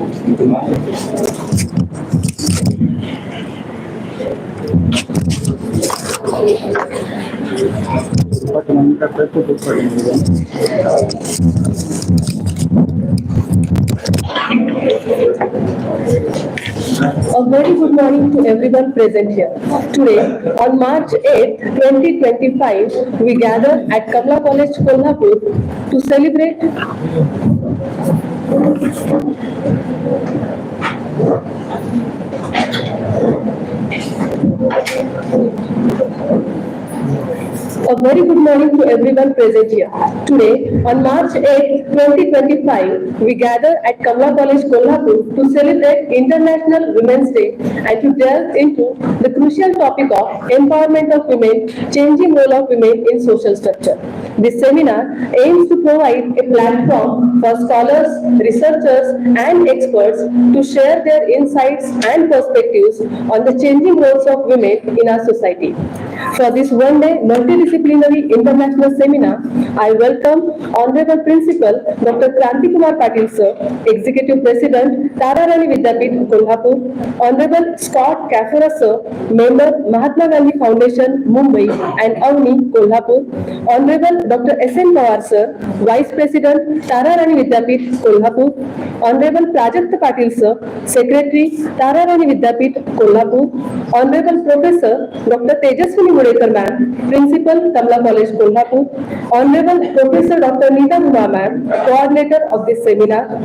A very good morning to everyone present here. Today, on March 8th, 2025, we gather at Kamala College, Kolhapur to celebrate A very good morning to everyone present here. Today, on March 8th, 2025, we gather at Kamala College, Kolhapur to celebrate International Women's Day and to delve into the crucial topic of empowerment of women, changing role of women in social structure. This seminar aims to provide a platform for scholars, researchers, and experts to share their insights and perspectives on the changing roles of women in our society. For this one-day multidisciplinary international seminar, I welcome Honorable Principal Dr. Kranti Kumar Patil Sir, Executive President, Tararani Vidyapith, Kolhapur, Honorable Scott Kafura Sir, Member, Mahatma Gandhi Foundation, Mumbai and Avni, Kolhapur, Honorable Dr. S.N. Pawar Sir, Vice President, Tararani Vidyapith, Kolhapur, Honorable Prajakta Patil Sir, Secretary, Tararani Vidyapith, Kolhapur, Honorable Professor Dr. Tejaswini Mudekar Ma'am, Principal, Kamala College, Kolhapur, Honorable Professor Dr. Neeta Guma Ma'am, Coordinator of this seminar,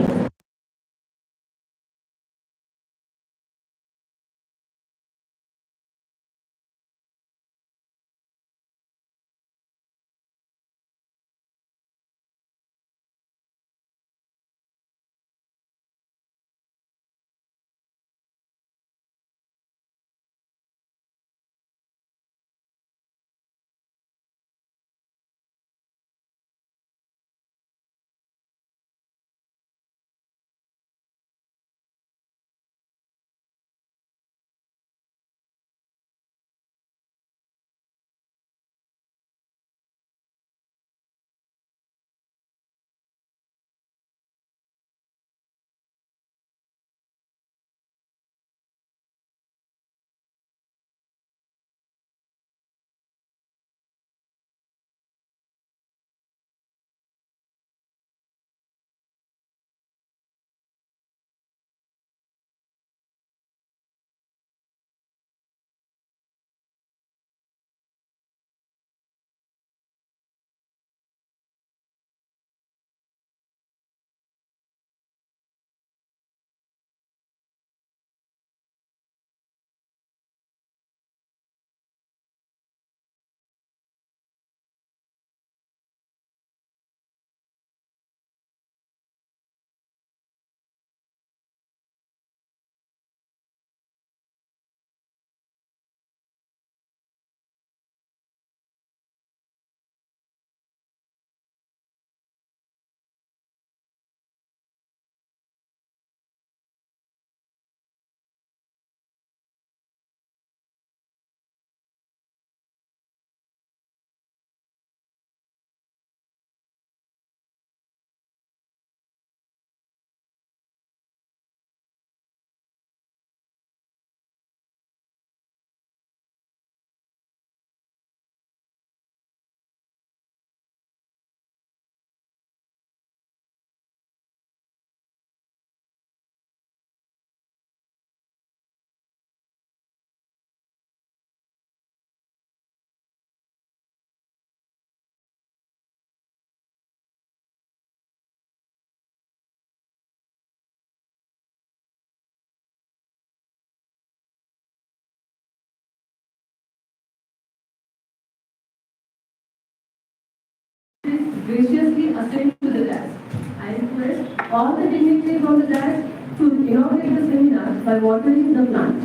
graciously ascend to the dais. I request all the dignitaries on the dais to inaugurate the seminar by watering the plant.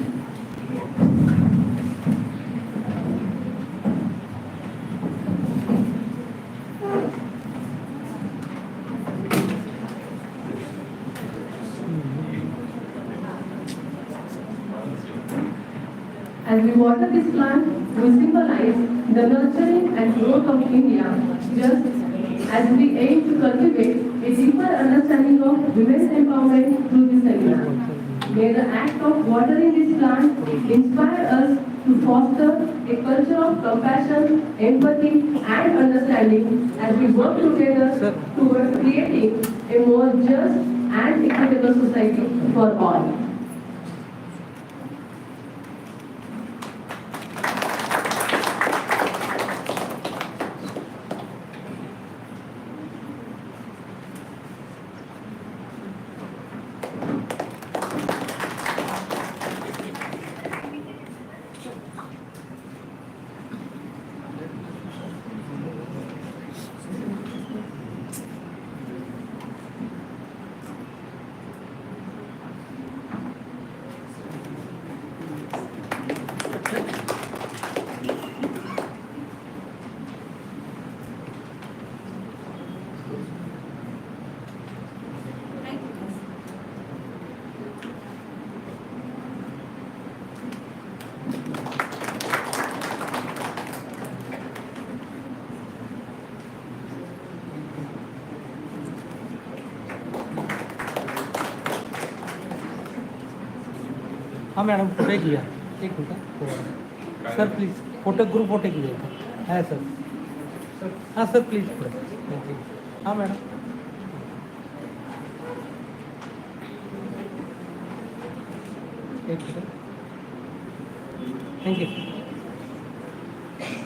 As we water this plant, we symbolize the nurturing and growth of India, just as we aim to cultivate a deeper understanding of women's empowerment through this seminar. May the act of watering this plant inspire us to foster a culture of compassion, empathy, and understanding as we work together towards creating a more just and equitable society for all. हाँ madam photo किया एक minute sir please photo group photo कीजिए है sir हाँ sir please हाँ madam एक minute thank you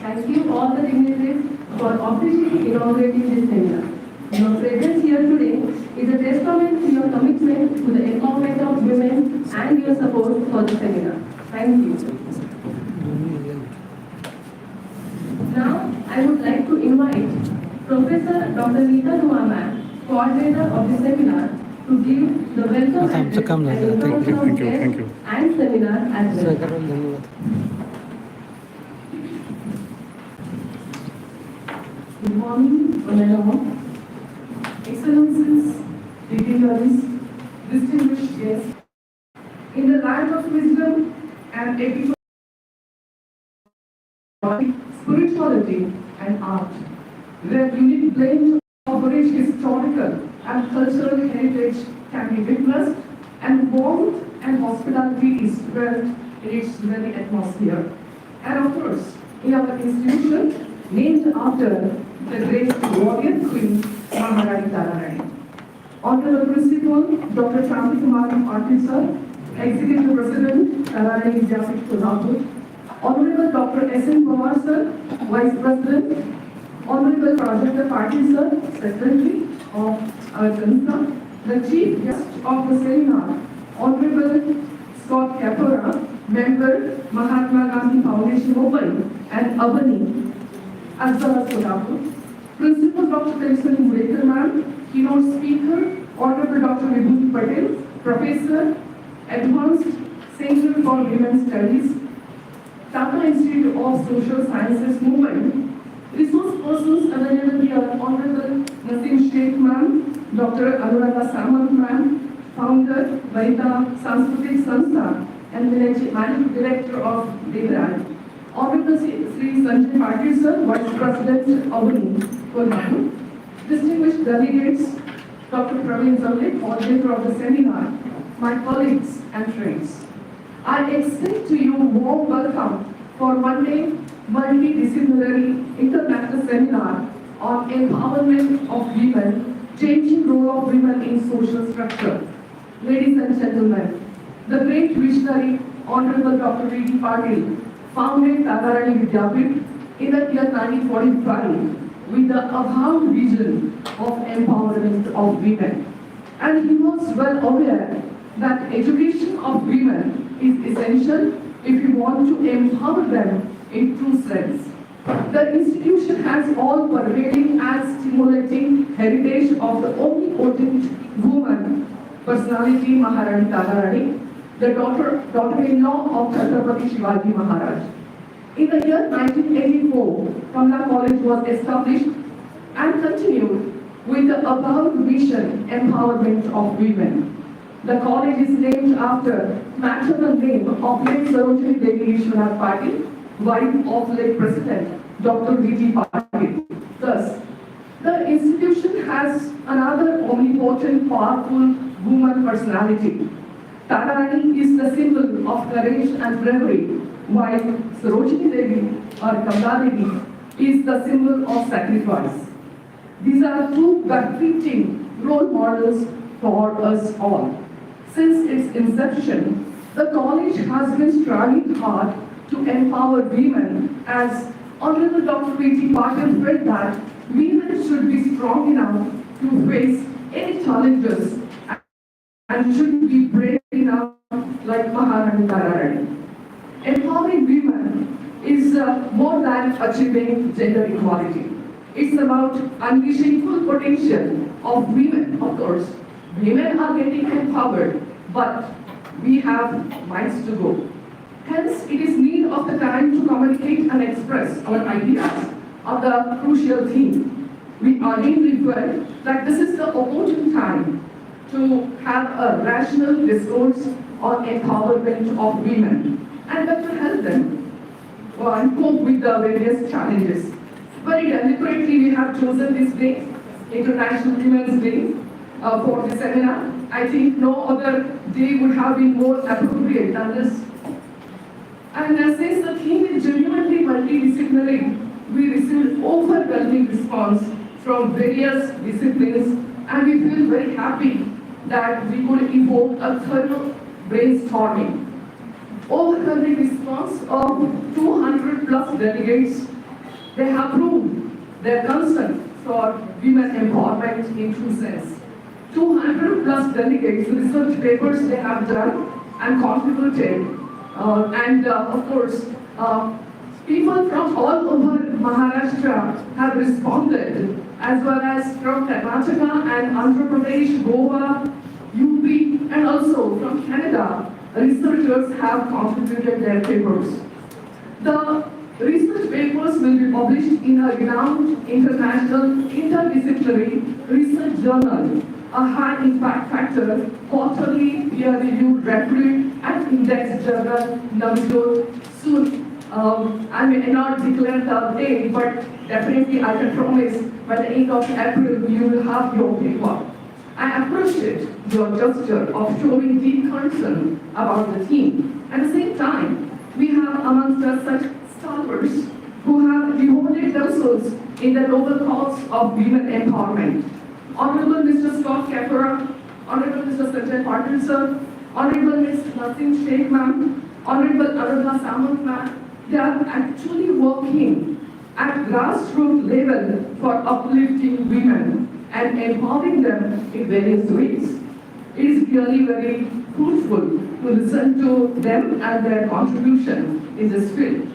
Thank you all the dignitaries for officially inaugurating this seminar. Your presence here today is a testament to your commitment to the empowerment of women and your support for the seminar. Thank you. Now, I would like to invite Professor Dr. Neeta Kumar, coordinator of the seminar, to give the welcome address and introduction of guests and seminar as well. Good morning, Honorable Excellencies, dignitaries, distinguished guests. In the land of wisdom and ethical spirituality and art, where unique blend of rich historical and cultural heritage can be witnessed, and warmth and hospitality is felt in its very atmosphere. And of course, in our institution, named after the great warrior queen, Maharani Tararani. Honorable Principal, Dr. Kamala College, sir, Executive President, Tararani Vidyapit Kolhapur, Honorable Dr. S.N. Pawar, sir, Vice President, Honorable Project Party, sir, Secretary of our Kansa, the Chief Guest of the seminar, Honorable Scott Capora, Member, Mahatma Gandhi Foundation Mumbai and Albany, as well as Kolhapur. Principal Dr. Tersani Mudekar ma'am, keynote speaker, Honorable Dr. Vibhuti Patel, Professor, Advanced Center for Women's Studies, Tata Institute of Social Sciences, Mumbai. Resource persons available here, Honorable Nasim Sheikh ma'am, Dr. Anuradha Samant ma'am, founder, Varita Sanskritik Sanstha, and Managing Director of Devraj. Honorable Sri Sanjay Patil, sir, Vice President, Albany, Kolhapur. Distinguished delegates, Dr. Praveen Zavle, coordinator of the seminar, my colleagues and friends. I extend to you warm welcome for one-day multidisciplinary international seminar on empowerment of women, changing role of women in social structure. Ladies and gentlemen, the great visionary, Honorable Dr. V.D. Patil, founded Tadarani Vidyapit in the year 1945 with the avowed vision of empowerment of women. And he was well aware that education of women is essential if we want to empower them in true sense. The institution has all-pervading and stimulating heritage of the omnipotent woman personality Maharani Tadarani, the daughter-in-law of Chhatrapati Shivaji Maharaj. In the year 1984, Kamala College was established and continued with the above mission empowerment of women. The college is named after maternal name of late Sarojini Devi Vishwanath Patil, wife of late President Dr. V.G. Patil. Thus, the institution has another omnipotent, powerful woman personality. Tatarani is the symbol of courage and bravery, while Sarojini Devi or Kamala Devi is the symbol of sacrifice. These are two befitting role models for us all. Since its inception, the college has been striving hard to empower women, as Honorable Dr. P.T. Patil felt that women should be strong enough to face any challenges and should be brave enough like Maharani Tararani. Empowering women is more than achieving gender equality. It's about unleashing full potential of women, of course. Women are getting empowered, but we have miles to go. Hence, it is need of the time to communicate and express our ideas on the crucial theme. We ardently felt that this is the opportune time to have a rational discourse on empowerment of women and that will help them cope with the various challenges. Very deliberately, we have chosen this day, International Women's Day, for the seminar. I think no other day would have been more appropriate than this. And since the theme is genuinely multidisciplinary, we received overwhelming response from various disciplines, and we feel very happy that we could evoke a thorough brainstorming. Overwhelming response of 200 plus delegates. They have proved their concern for women empowerment in true sense. 200 plus delegates, research papers they have done and contributed. Of course, people from all over Maharashtra have responded, as well as from Karnataka and Andhra Pradesh, Goa, UP, and also from Canada. Researchers have contributed their papers. The research papers will be published in a renowned international interdisciplinary research journal, a high impact factor, quarterly peer-reviewed reputed and indexed journal, Navigator, soon. I may not declare the date, but definitely I can promise by the 8th of April you will have your paper. I appreciate your gesture of showing deep concern about the theme. At the same time, we have amongst us such stalwarts who have devoted themselves in the noble cause of women empowerment. Honorable Mr. Scott Kefera, Honorable Mr. Sanjay Patil sir, Honorable Ms. Nasim Sheikh ma'am, Honorable Aruna Samant ma'am, they are actually working at grassroots level for uplifting women and empowering them in various ways. It is really very fruitful to listen to them and their contribution in this field,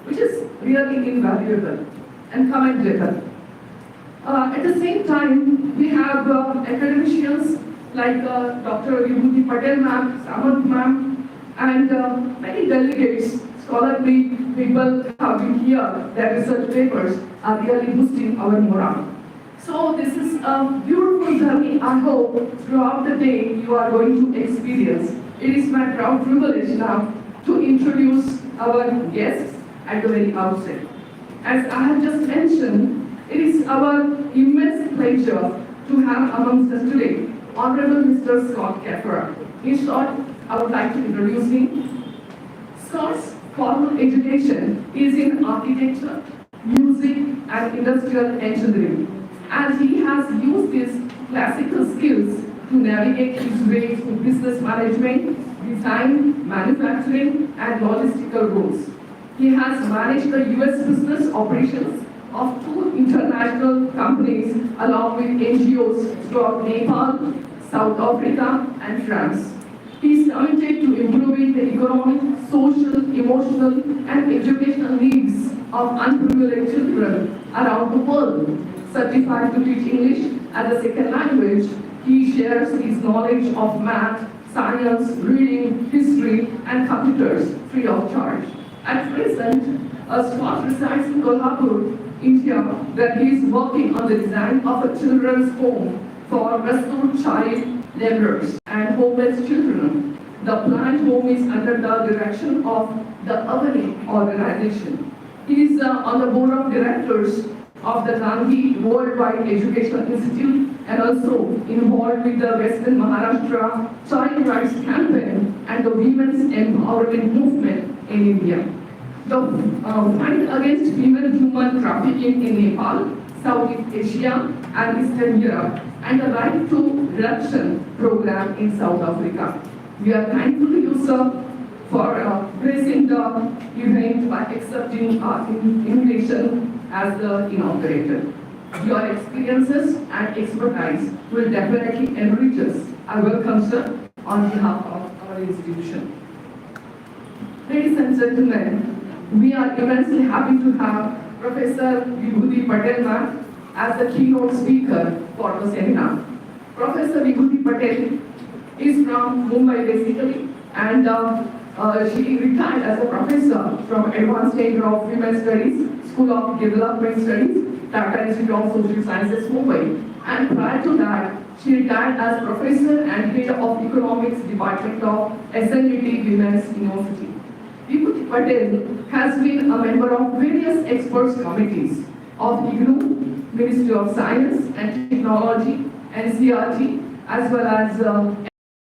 which is really invaluable and commendable. At the same time, we have academicians like Dr. Vibhuti Patel ma'am, Samant ma'am, and many delegates, scholarly people have been here. Their research papers are really boosting our morale. So this is a beautiful journey, I hope, throughout the day you are going to experience. It is my proud privilege now to introduce our guests at the very outset. As I have just mentioned, it is our immense pleasure to have amongst us today Honorable Mr. Scott Kefera. In short, I would like to introduce him. Scott's formal education is in architecture, music, and industrial engineering, and he has used his classical skills to navigate his way through business management, design, manufacturing, and logistical roles. He has managed the US business operations of 2 international companies along with NGOs throughout Nepal, South Africa, and France. He is committed to improving the economic, social, emotional, and educational needs of unprivileged children around the world. Certified to teach English as a second language, he shares his knowledge of math, science, reading, history, and computers free of charge. At present, Scott resides in Kolhapur, India, where he is working on the design of a children's home for rescued child laborers and homeless children. The planned home is under the direction of the Avani organization. He is on the board of directors of the Gandhi Worldwide Educational Institute and also involved with the Western Maharashtra Child Rights Campaign empowerment movement in India. The fight against female human trafficking in Nepal, Southeast Asia, and Eastern Europe, and the right to reduction program in South Africa. We are thankful to you, sir, for gracing the event by accepting our invitation as the inaugurator. Your experiences and expertise will definitely enrich us. I welcome, sir, on behalf of our institution. Ladies and gentlemen, we are immensely happy to have Professor Vibhuti Patel ma'am as the keynote speaker for the seminar. Professor Vibhuti Patel is from Mumbai basically, and she retired as a professor from Advanced Center of Women's Studies, School of Development Studies, Tata Institute of Social Sciences, Mumbai. And prior to that, she retired as professor and head of economics department of SNUT Women's University. Vibhuti Patel has been a member of various experts committees of IGNOU, Ministry of Science and Technology, NCRT, as well as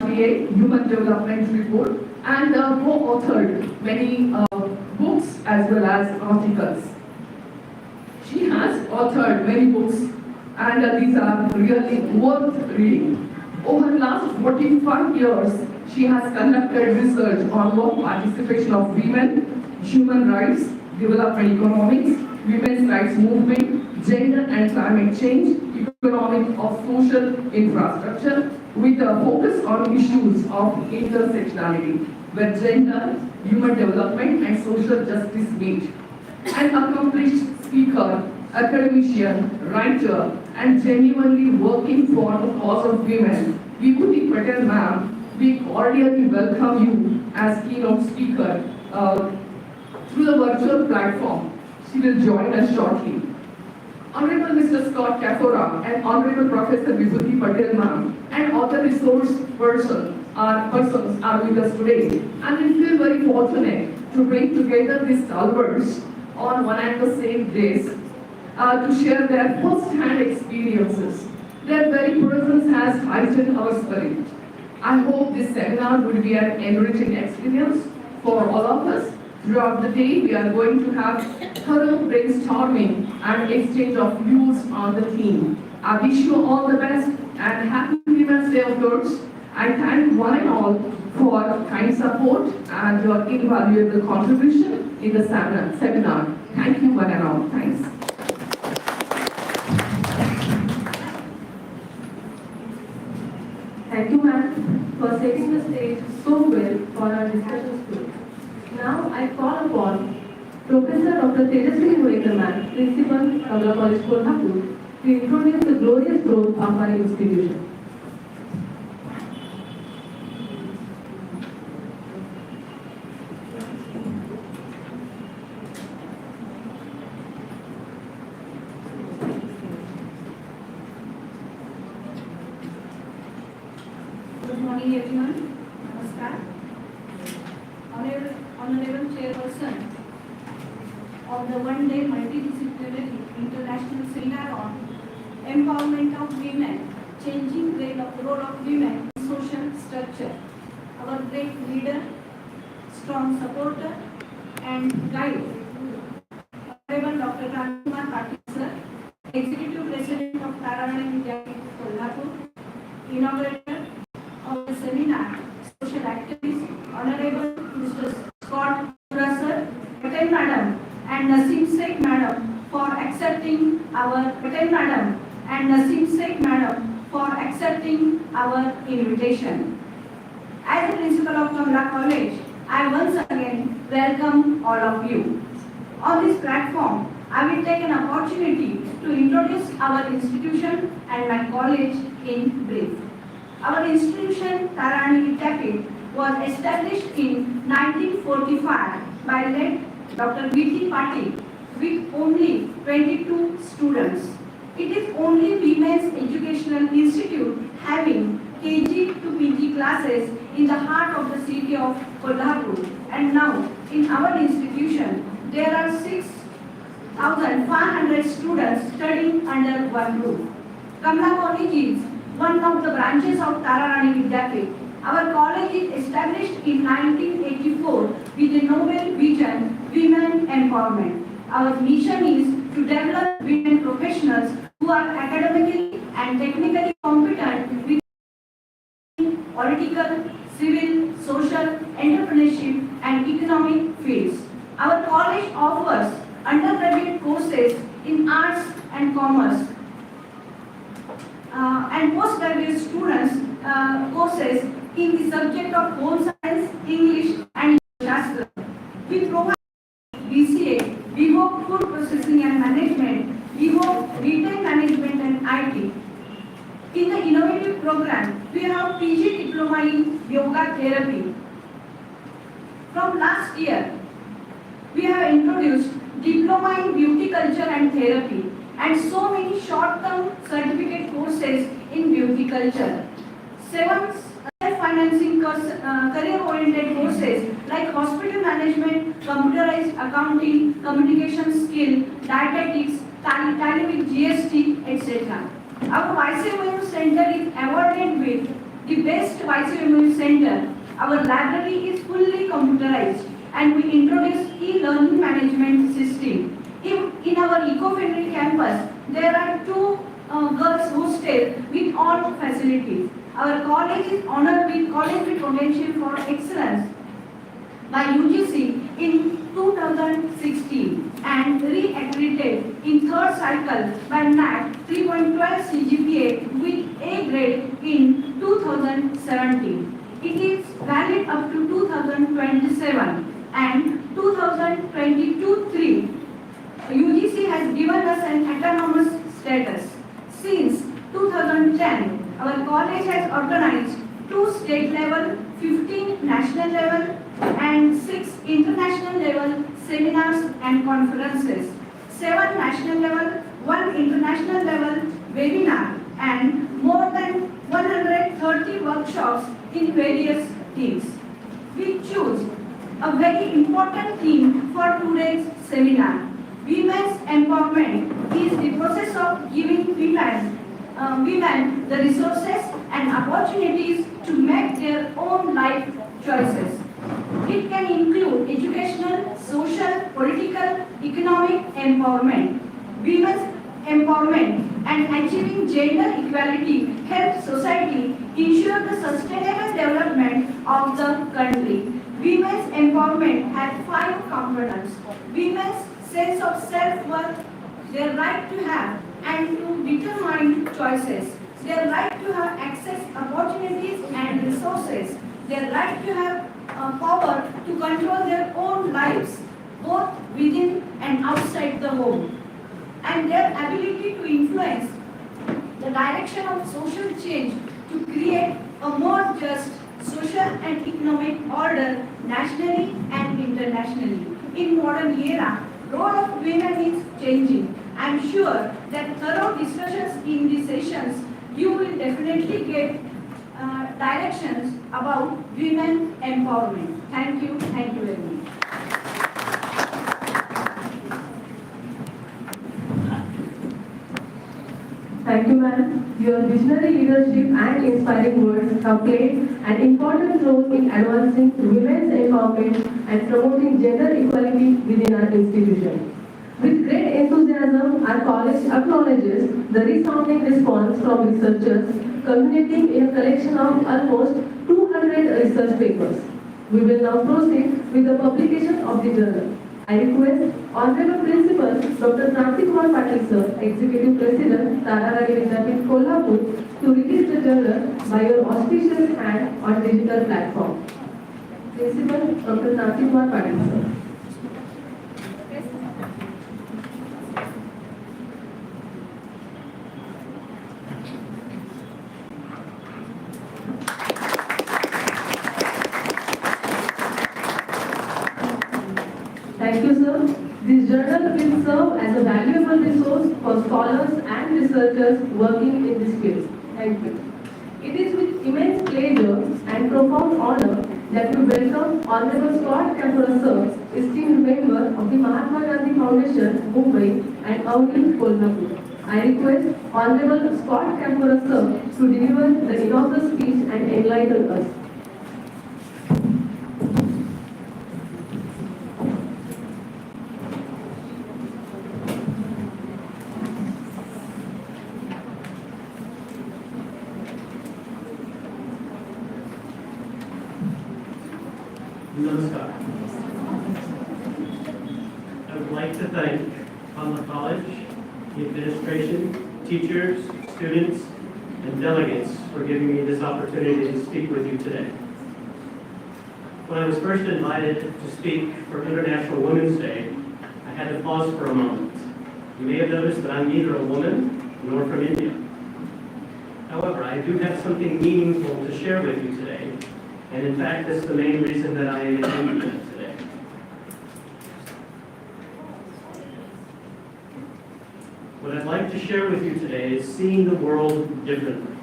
MDA, Human Development Report, and co-authored many books as well as articles. She has authored many books, and these are really worth reading. Over the last 45 years, she has conducted research on work participation of women, human rights, development economics, women's rights movement, gender and climate change, economic of social infrastructure, with a focus on issues of intersectionality, where gender, human development and social justice meet. An accomplished speaker, academician, writer, and genuinely working for the cause of women, Vibhuti Patel ma'am, we cordially welcome you as keynote speaker through the virtual platform. She will join us shortly. Honorable Mr. Scott Kafora and Honorable Professor Vibhuti Patel ma'am and other resource persons are with us today, and we feel very fortunate to bring together these stalwarts on one and the same days to share their first-hand experiences. Their very presence has heightened our spirit. I hope this seminar will be an enriching experience for all of us. Throughout the day, we are going to have thorough brainstorming and exchange of views on the theme. I wish you all the best and happy Women's Day of course. I thank one and all for kind support and your invaluable contribution in the seminar. Thank you one and all. Thanks. Thank you, ma'am, for setting the stage so well for our discussion today. Now I call upon Professor Dr. Tejaswini Goenka ma'am, Principal, Kamala College, Kolhapur, to introduce the glorious growth of our institution. Good morning, everyone. Namaskar. Honorable Chairperson of the one-day multidisciplinary international seminar on empowerment of women, changing the role of women in social structure. Our great leader, strong supporter, and guide, Honorable Dr. Kamala College, sir, Executive President of Tarana Vidyapith, Kolhapur, inaugurator of the seminar, social activist, Honorable Mr. Scott Patel Madam and Naseem Sheikh Madam for accepting our invitation. As a principal of Kamala College, I once again welcome all of you. On this platform, I will take an opportunity to introduce our institution and my college in brief. Our institution, Tarani Vidyapith, was established in 1945 by late Dr. V.T. Patil with only 22 students. It is only women's educational institute having KG to PG classes in the heart of the city of Kolhapur. And now, in our institution, there are 6,500 students studying under one roof. Kamala College is one of the branches of Tarani Vidyapith. Our college is established in 1984 2024 with a novel vision, Women Empowerment. Our mission is to develop women professionals who are academically and technically competent with political, civil, social, entrepreneurship, and economic fields. Our college offers undergraduate courses in arts and commerce and postgraduate students courses in the subject of home science, English, and Shastra. We provide BCA, we hope food processing and management, we hope retail management and IT. In the innovative program, we have PG diploma in yoga therapy. From last year, we have introduced diploma in beauty culture and therapy and so many short-term certificate courses in beauty culture. 7 self-financing career-oriented courses like hospital management, computerized accounting, communication skill, dietetics, tally with GST, etc. Our YCMU Center is awarded with the best YCMU Center. Our library is fully computerized and we introduce e-learning management system. In our eco-friendly campus, there are 2 girls hostels with all facilities. Our college is honored with College with Potential for Excellence by UGC in 2016 and re-accredited in 3rd cycle by NAC 3.12 CGPA with A grade in 2017. It is valid up to 2027 and 2022-3. UGC has given us an autonomous status. Since 2010, our college has organized 2 state level, 15 national level and 6 international level seminars and conferences, 7 national level, 1 international level webinar and more than 130 workshops in various themes. We choose a very important theme for today's seminar. Women's empowerment is the process of giving women the resources and opportunities to make their own life choices. It can include educational, social, political, economic empowerment. Women's empowerment and achieving gender equality helps society ensure the sustainable development of the country. Women's empowerment has 5 components. Women's sense of self-worth, their right to have and to determine choices, their right to have access, opportunities and resources, their right to have power to control their own lives, both within and outside the home, and their ability to influence the direction of social change to create a more just social and economic order nationally and internationally. In modern era, role of women is changing. I am sure that thorough discussions in these sessions, you will definitely get directions about women empowerment. Thank you very much. Thank you, ma'am. Your visionary leadership and inspiring words have played an important role in advancing women's empowerment and promoting gender equality within our institution. With great enthusiasm, our college acknowledges the resounding response from researchers culminating in a collection of almost 200 research papers. We will now proceed with the publication of the journal. I request Honorable Principal Dr. Kumar Patil Sir, Executive President, Tararagi Vidyapith, Kolhapur, to release the journal by your auspicious hand on digital platform. Principal Dr. Kumar Patil Sir. Thank you, sir. This journal will serve as a valuable resource for scholars and researchers working in this field. Thank you. It is with immense pleasure and profound honor that we welcome Honorable Scott Kamala Sir, esteemed member of the Mahatma Gandhi Foundation, Mumbai, and Audi, Kolhapur. I request Honorable Scott Kamala Sir to deliver the inaugural speech and enlighten us. Namaskar. I would like to thank Kamala College, the administration, teachers, students, and delegates for giving me this opportunity to speak with you today. When I was first invited to speak for International Women's Day, I had to pause for a moment. You may have noticed that I'm neither a woman nor from India. However, I do have something meaningful to share with you today, and in fact, that's the main reason that I am in India today. What I'd like to share with you today is seeing the world differently.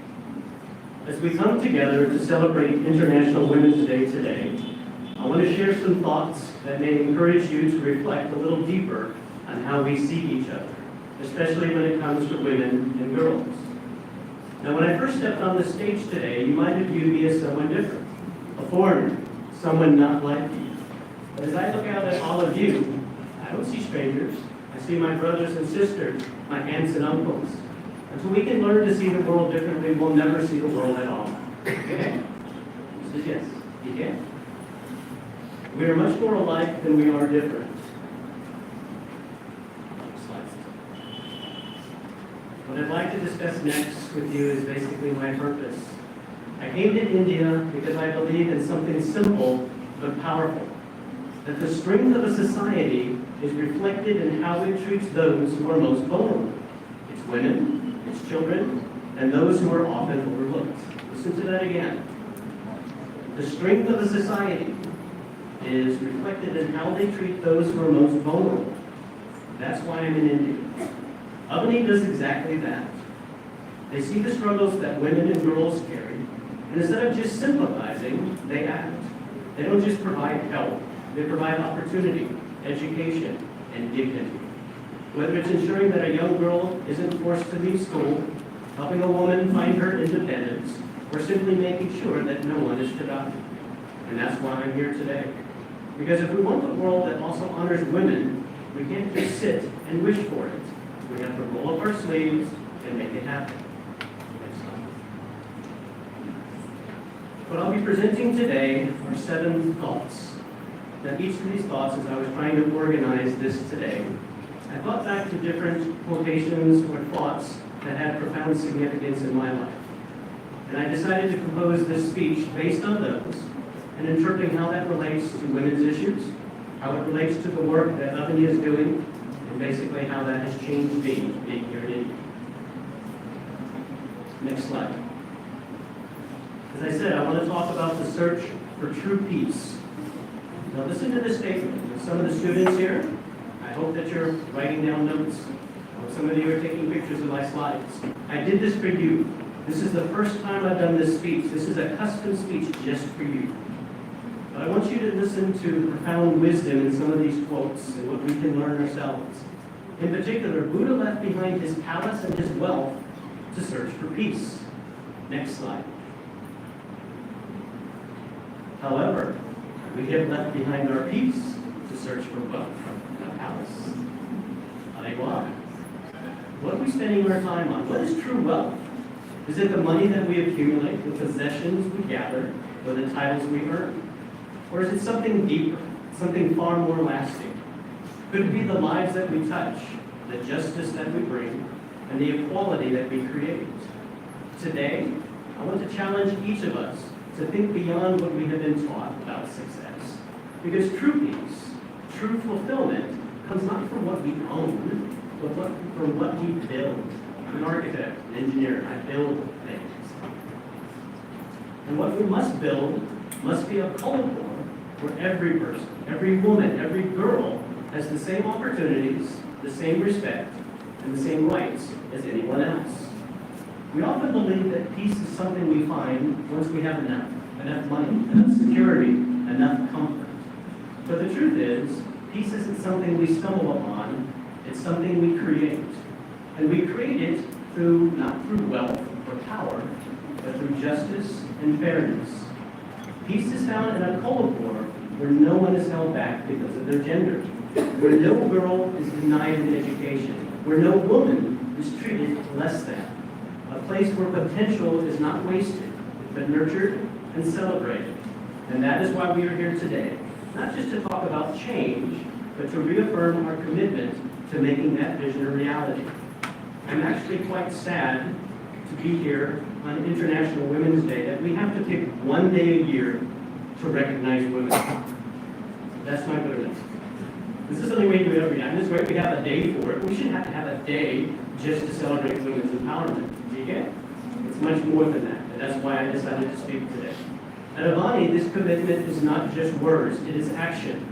As we come together to celebrate International Women's Day today, I want to share some thoughts that may encourage you to reflect a little deeper on how we see each other, especially when it comes to women and girls. Now, when I first stepped on the stage today, you might have viewed me as someone different, a foreigner, someone not like me. But as I look out at all of you, I don't see strangers. I see my brothers and sisters, my aunts and uncles. Until we can learn to see the world differently, we'll never see the world at all. Okay? He says, yes, you can. We are much more alike than we are different. What I'd like to discuss next with you is basically my purpose. I came to India because I believe in something simple but powerful. That the strength of a society is reflected in how it treats those who are most vulnerable. It's women, it's children, and those who are often overlooked. Listen to that again. The strength of a society is reflected in how they treat those who are most vulnerable. That's why I'm in India. Albany does exactly that. They see the struggles that women and girls carry, and instead of just sympathizing, they act. They don't just provide help, they provide opportunity, education, and dignity. Whether it's ensuring that a young girl isn't forced to leave school, helping a woman find her independence, or simply making sure that no one is forgotten. And that's why I'm here today. Because if we want a world that also honors women, we can't just sit and wish for it. We have to roll up our sleeves and make it happen. Next slide. What I'll be presenting today are 7 thoughts. Now, each of these thoughts, as I was trying to organize this today, I thought back to different quotations or thoughts that had profound significance in my life. And I decided to compose this speech based on those and interpreting how that relates to women's issues, how it relates to the work that Albany is doing, and basically how that has changed me being here in India. Next slide. As I said, I want to talk about the search for true peace. Now listen to this statement. With some of the students here, I hope that you're writing down notes. I hope some of you are taking pictures of my slides. I did this for you. This is the first time I've done this speech. This is a custom speech just for you. But I want you to listen to the profound wisdom in some of these quotes and what we can learn ourselves. In particular, Buddha left behind his palace and his wealth to search for peace. Next slide. However, we have left behind our peace to search for wealth and a palace. What are we spending our time on? What is true wealth? Is it the money that we accumulate, the possessions we gather, or the titles we earn? Or is it something deeper, something far more lasting? Could it be the lives that we touch, the justice that we bring, and the equality that we create? Today, I want to challenge each of us to think beyond what we have been taught about success. Because true peace, true fulfillment, comes not from what we own, but from what we build. I'm an architect, an engineer, I build things. And what we must build must be a Kolhapur where every person, every woman, every girl has the same opportunities, the same respect, and the same rights as anyone else. We often believe that peace is something we find once we have enough money, enough security, enough comfort. But the truth is, peace isn't something we stumble upon, it's something we create. And we create it not through wealth or power, but through justice and fairness. Peace is found in a Kolhapur where no one is held back because of their gender, where no girl is denied an education, where no woman is treated less than, a place where potential is not wasted, but nurtured and celebrated, And that is why we are here today, not just to talk about change, but to reaffirm our commitment to making that vision a reality. I'm actually quite sad to be here on International Women's Day that we have to pick one day a year to recognize women. That's my bitterness. This is something we do every day. It's great we have a day for it. We should have to have a day just to celebrate women's empowerment. Do you get it? It's much more than that. And that's why I decided to speak today. At Avani, this commitment is not just words, it is action.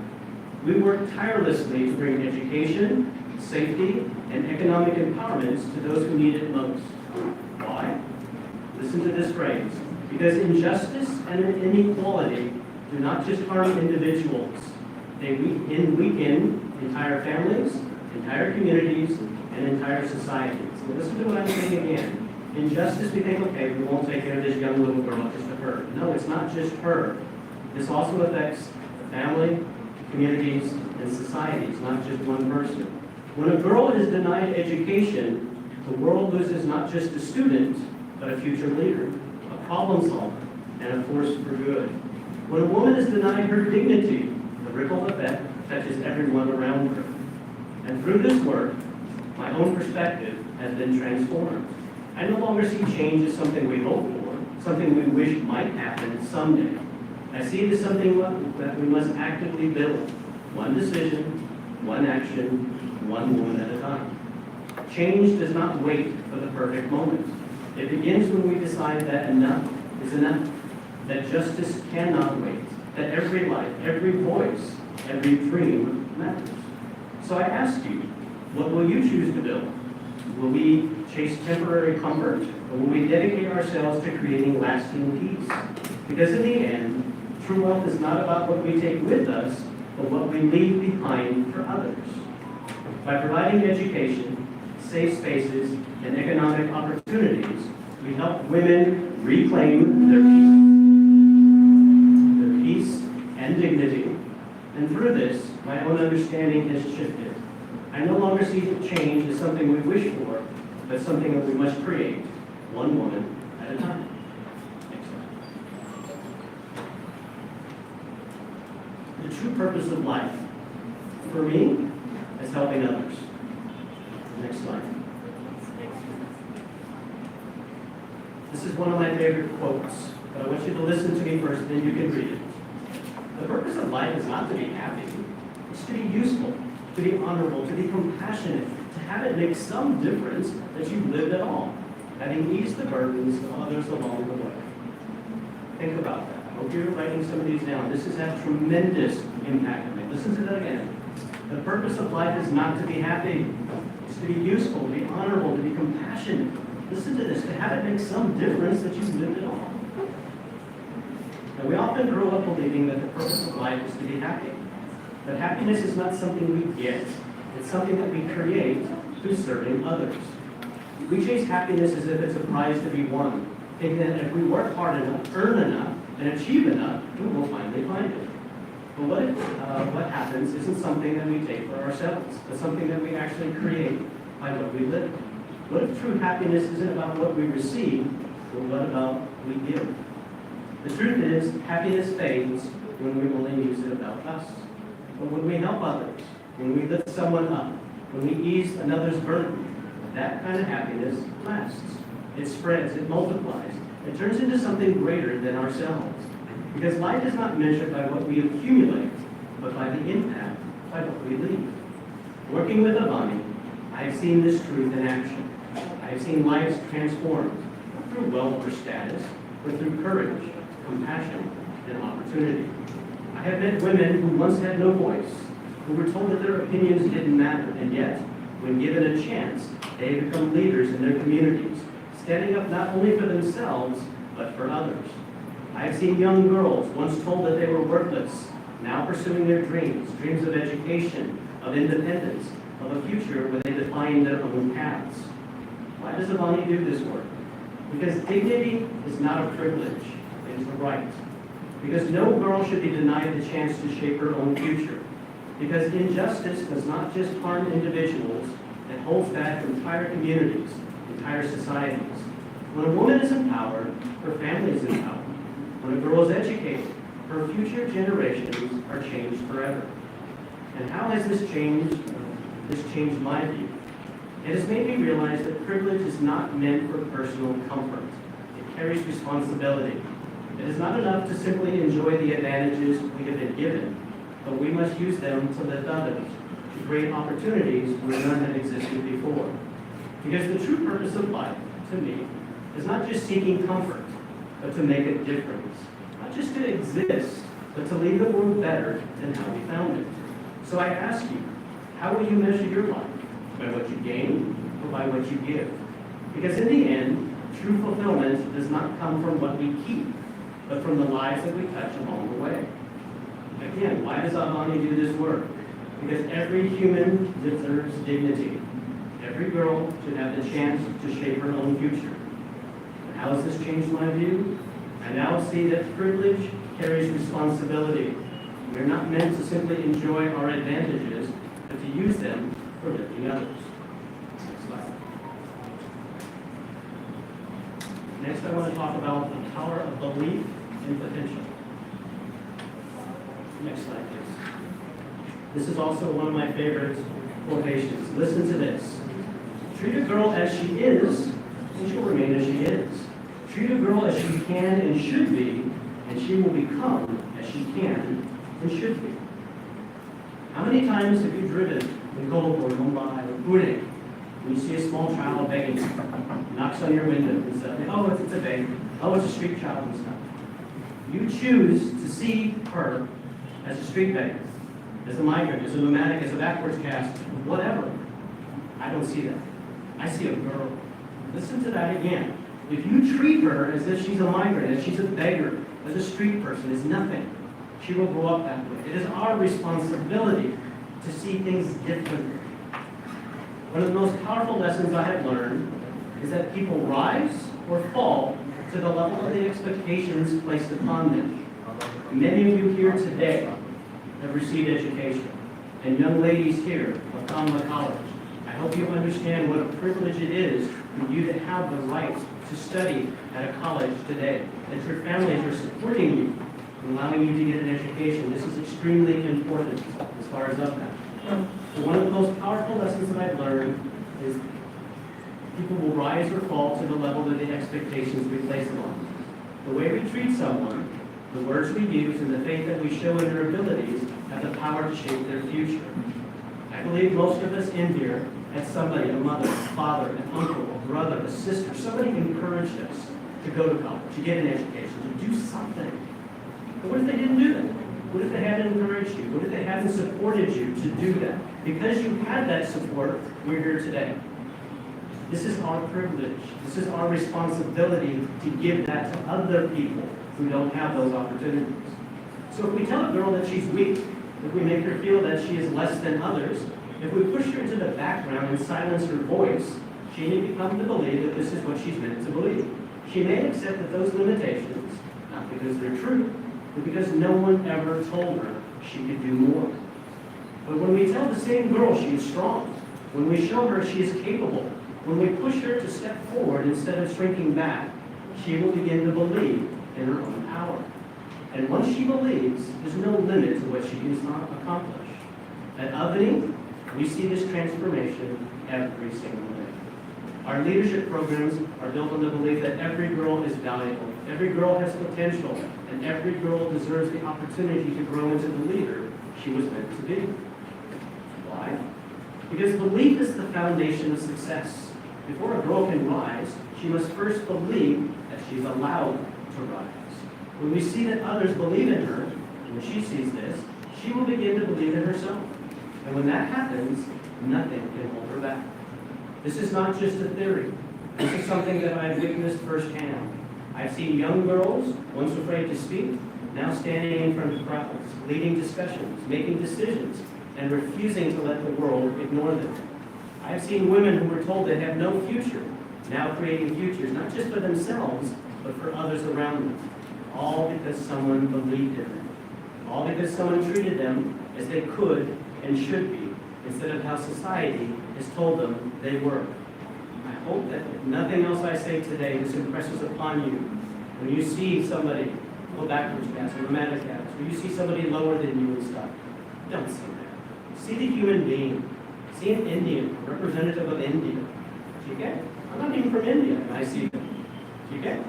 We work tirelessly to bring education, safety, and economic empowerment to those who need it most. Why? Listen to this phrase. Because injustice and inequality do not just harm individuals. They weaken entire families, entire communities, and entire societies. So listen to what I'm saying again. Injustice, we think, okay, we won't take care of this young little girl, just her. No, it's not just her. This also affects the family, communities, and societies, not just one person. When a girl is denied education, the world loses not just a student, but a future leader, a problem solver, and a force for good. When a woman is denied her dignity, the ripple effect touches everyone around her. And through this work, my own perspective has been transformed. I no longer see change as something we hope for, something we wish might happen someday. I see it as something that we must actively build. One decision, one action, one woman at a time. Change does not wait for the perfect moment. It begins when we decide that enough is enough, that justice cannot wait, that every life, every voice, every dream matters. So I ask you, what will you choose to build? Will we chase temporary comfort, or will we dedicate ourselves to creating lasting peace? Because in the end, true wealth is not about what we take with us, but what we leave behind for others. By providing education, safe spaces, and economic opportunities, we help women reclaim their peace and dignity. And through this, my own understanding has shifted. I no longer see change as something we wish for, but something that we must create, one woman at a time. Next slide. The true purpose of life, for me, is helping others. Next slide. This is one of my favorite quotes, but I want you to listen to me first, then you can read it. The purpose of life is not to be happy. It's to be useful, to be honorable, to be compassionate, to have it make some difference that you lived at all, having eased the burdens of others along the way. Think about that. I hope you're writing some of these down. This has had tremendous impact on me. Listen to that again. The purpose of life is not to be happy. It's to be useful, to be honorable, to be compassionate. Listen to this, to have it make some difference that you lived at all. Now, we often grow up believing that the purpose of life is to be happy. But happiness is not something we get. It's something that we create through serving others. We chase happiness as if it's a prize to be won, thinking that if we work hard enough, earn enough, and achieve enough, we will finally find it. But what happens isn't something that we take for ourselves, but something that we actually create by what we live. What if true happiness isn't about what we receive, but what about we give? The truth is, happiness fades when we only use it about us. But when we help others, when we lift someone up, when we ease another's burden, that kind of happiness lasts. It spreads, it multiplies, it turns into something greater than ourselves. Because life is not measured by what we accumulate, but by the impact, by what we leave. Working with Avani, I have seen this truth in action. I have seen lives transformed, not through wealth or status, but through courage, compassion, and opportunity. I have met women who once had no voice, who were told that their opinions didn't matter, and yet, when given a chance, they have become leaders in their communities, standing up not only for themselves, but for others. I have seen young girls once told that they were worthless, now pursuing their dreams, dreams of education, of independence, of a future where they define their own paths. Why does Avani do this work? Because dignity is not a privilege, it is a right. Because no girl should be denied the chance to shape her own future. Because injustice does not just harm individuals, it holds back entire communities, entire societies. When a woman is empowered, her family is empowered. When a girl is educated, her future generations are changed forever. And how has this changed my view? It has made me realize that privilege is not meant for personal comfort. It carries responsibility. It is not enough to simply enjoy the advantages we have been given, but we must use them to lift others, to create opportunities where none had existed before. Because the true purpose of life, to me, is not just seeking comfort, but to make a difference. Not just to exist, but to leave the world better than how we found it. So I ask you, how will you measure your life? By what you gain or by what you give? Because in the end, true fulfillment does not come from what we keep, but from the lives that we touch along the way. Again, why does Avani do this work? Because every human deserves dignity. Every girl should have the chance to shape her own future. And how has this changed my view? I now see that privilege carries responsibility. We're not meant to simply enjoy our advantages, but to use them for lifting others. Next slide. Next, I want to talk about the power of belief and potential. Next slide, please. This is also one of my favorite quotations. Listen to this. Treat a girl as she is, and she'll remain as she is. Treat a girl as she can and should be, and she will become as she can and should be. How many times have you driven in Kolhapur, Mumbai, or Pune, when you see a small child begging, knocks on your window and says, oh, it's a baby, oh, it's a street child and stuff. You choose to see her as a street beggar, as a migrant, as a nomadic, as a backwards caste, whatever. I don't see that. I see a girl. Listen to that again. If you treat her as if she's a migrant, as she's a beggar, as a street person, as nothing, she will grow up that way. It is our responsibility to see things differently. One of the most powerful lessons I have learned is that people rise or fall to the level of the expectations placed upon them. Many of you here today have received education, and young ladies here of Kamala College, I hope you understand what a privilege it is for you to have the right to study at a college today, that your families are supporting you and allowing you to get an education. This is extremely important as far as up that. So one of the most powerful lessons that I've learned is people will rise or fall to the level of the expectations we place upon them. The way we treat someone, the words we use, and the faith that we show in their abilities have the power to shape their future. I believe most of us in here had somebody, a mother, a father, an uncle, a brother, a sister, somebody encouraged us to go to college, to get an education, to do something. But what if they didn't do that? What if they hadn't encouraged you? What if they hadn't supported you to do that? Because you had that support, we're here today. This is our privilege. This is our responsibility to give that to other people who don't have those opportunities. So if we tell a girl that she's weak, if we make her feel that she is less than others, if we push her to the background and silence her voice, she may become to believe that this is what she's meant to believe. She may accept that those limitations, not because they're true, but because no one ever told her she could do more. But when we tell the same girl she is strong, when we show her she is capable, when we push her to step forward instead of shrinking back, she will begin to believe in her own power. And once she believes, there's no limit to what she can accomplish. At Avani, we see this transformation every single day. Our leadership programs are built on the belief that every girl is valuable, every girl has potential, and every girl deserves the opportunity to grow into the leader she was meant to be. Why? Because belief is the foundation of success. Before a girl can rise, she must first believe that she's allowed to rise. When we see that others believe in her, and when she sees this, she will begin to believe in herself. And when that happens, nothing can hold her back. This is not just a theory. This is something that I've witnessed firsthand. I've seen young girls, once afraid to speak, now standing in front of crowds, leading discussions, making decisions, and refusing to let the world ignore them. I've seen women who were told they have no future, now creating futures, not just for themselves, but for others around them. All because someone believed in them. All because someone treated them as they could and should be, instead of how society has told them they were. I hope that if nothing else I say today, this impresses upon you. When you see somebody go backwards cats, or romantic cats, where you see somebody lower than you and stuff. Don't see that. See the human being. See an Indian, a representative of India. Okay? I'm not even from India, and I see them. Okay?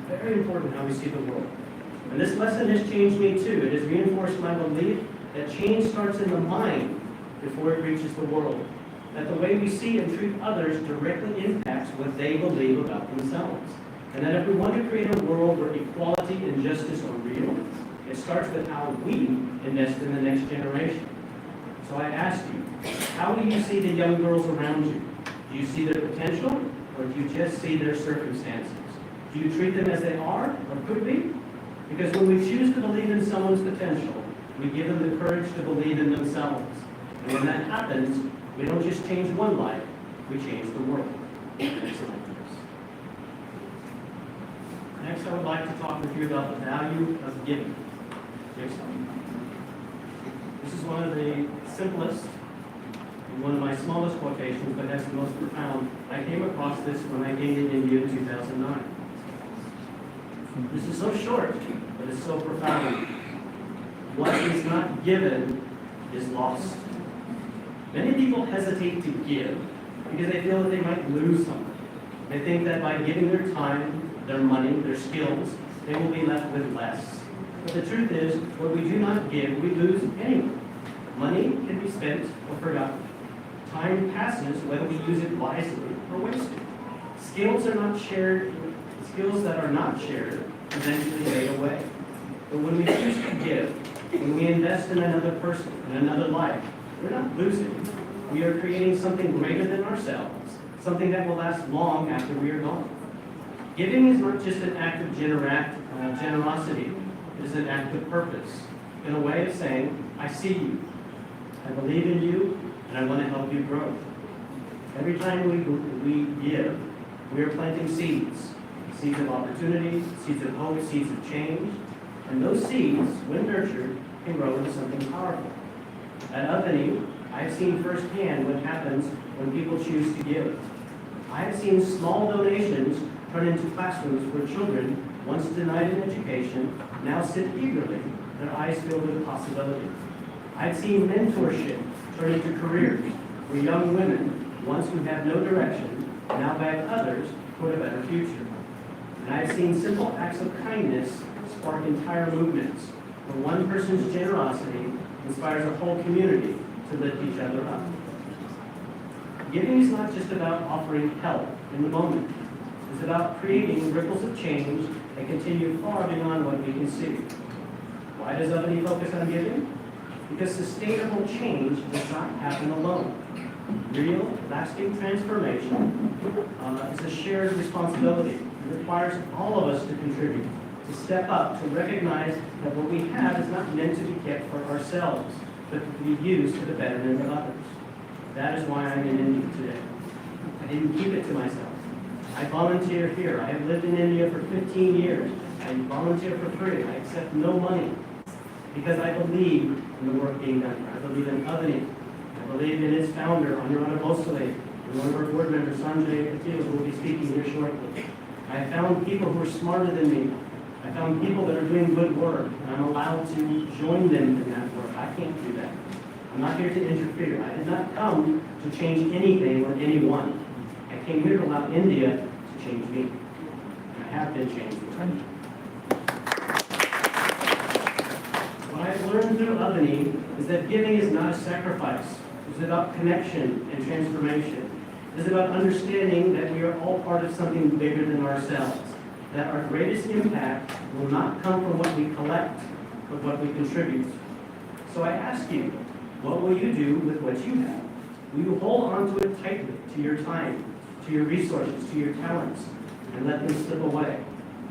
Very important how we see the world. And this lesson has changed me too. It has reinforced my belief that change starts in the mind before it reaches the world. That the way we see and treat others directly impacts what they believe about themselves. And that if we want to create a world where equality and justice are real, it starts with how we invest in the next generation. So I ask you, how do you see the young girls around you? Do you see their potential, or do you just see their circumstances? Do you treat them as they are, or could be? Because when we choose to believe in someone's potential, we give them the courage to believe in themselves. And when that happens, we don't just change one life, we change the world. Next, I would like to talk with you about the value of giving. This is one of the simplest and one of my smallest quotations, but that's the most profound. I came across this when I came to India in 2009. This is so short, but it's so profound. What is not given is lost. Many people hesitate to give because they feel that they might lose something. They think that by giving their time, their money, their skills, they will be left with less. But the truth is, what we do not give, we lose anyway. Money can be spent or forgotten. Time passes whether we use it wisely or waste it. Skills are not shared. Skills that are not shared eventually fade away. But when we choose to give, when we invest in another person, in another life, we're not losing. We are creating something greater than ourselves, something that will last long after we are gone. Giving is not just an act of generosity. It is an act of purpose, in a way of saying, I see you, I believe in you, and I want to help you grow. Every time we give, we are planting seeds. Seeds of opportunity, seeds of hope, seeds of change. And those seeds, when nurtured, can grow into something powerful. At Albany, I've seen firsthand what happens when people choose to give. I have seen small donations turn into classrooms where children, once denied an education, now sit eagerly, their eyes filled with possibility. I've seen mentorship turn into careers where young women, once who have no direction, now guide others toward a better future. And I've seen simple acts of kindness spark entire movements, where one person's generosity inspires a whole community to lift each other up. Giving is not just about offering help in the moment. It's about creating ripples of change that continue far beyond what we can see. Why does Albany focus on giving? Because sustainable change does not happen alone. Real, lasting transformation is a shared responsibility. It requires all of us to contribute, to step up, to recognize that what we have is not meant to be kept for ourselves, but to be used to the betterment of others. That is why I'm in India today. I didn't keep it to myself. I volunteer here. I have lived in India for 15 years. I volunteer for free. I accept no money because I believe in the work being done. I believe in Albany. I believe in its founder, Honorable Bosale, and one of our board members, Sanjay Patil, who will be speaking here shortly. I found people who are smarter than me. I found people that are doing good work, and I'm allowed to join them in that work. I can't do that. I'm not here to interfere. I did not come to change anything or anyone. I came here to allow India to change me. And I have been changed. What I've learned through Albany is that giving is not a sacrifice. It's about connection and transformation. It's about understanding that we are all part of something bigger than ourselves. That our greatest impact will not come from what we collect, but what we contribute. So I ask you, what will you do with what you have? Will you hold on to it tightly, to your time, to your resources, to your talents, and let them slip away?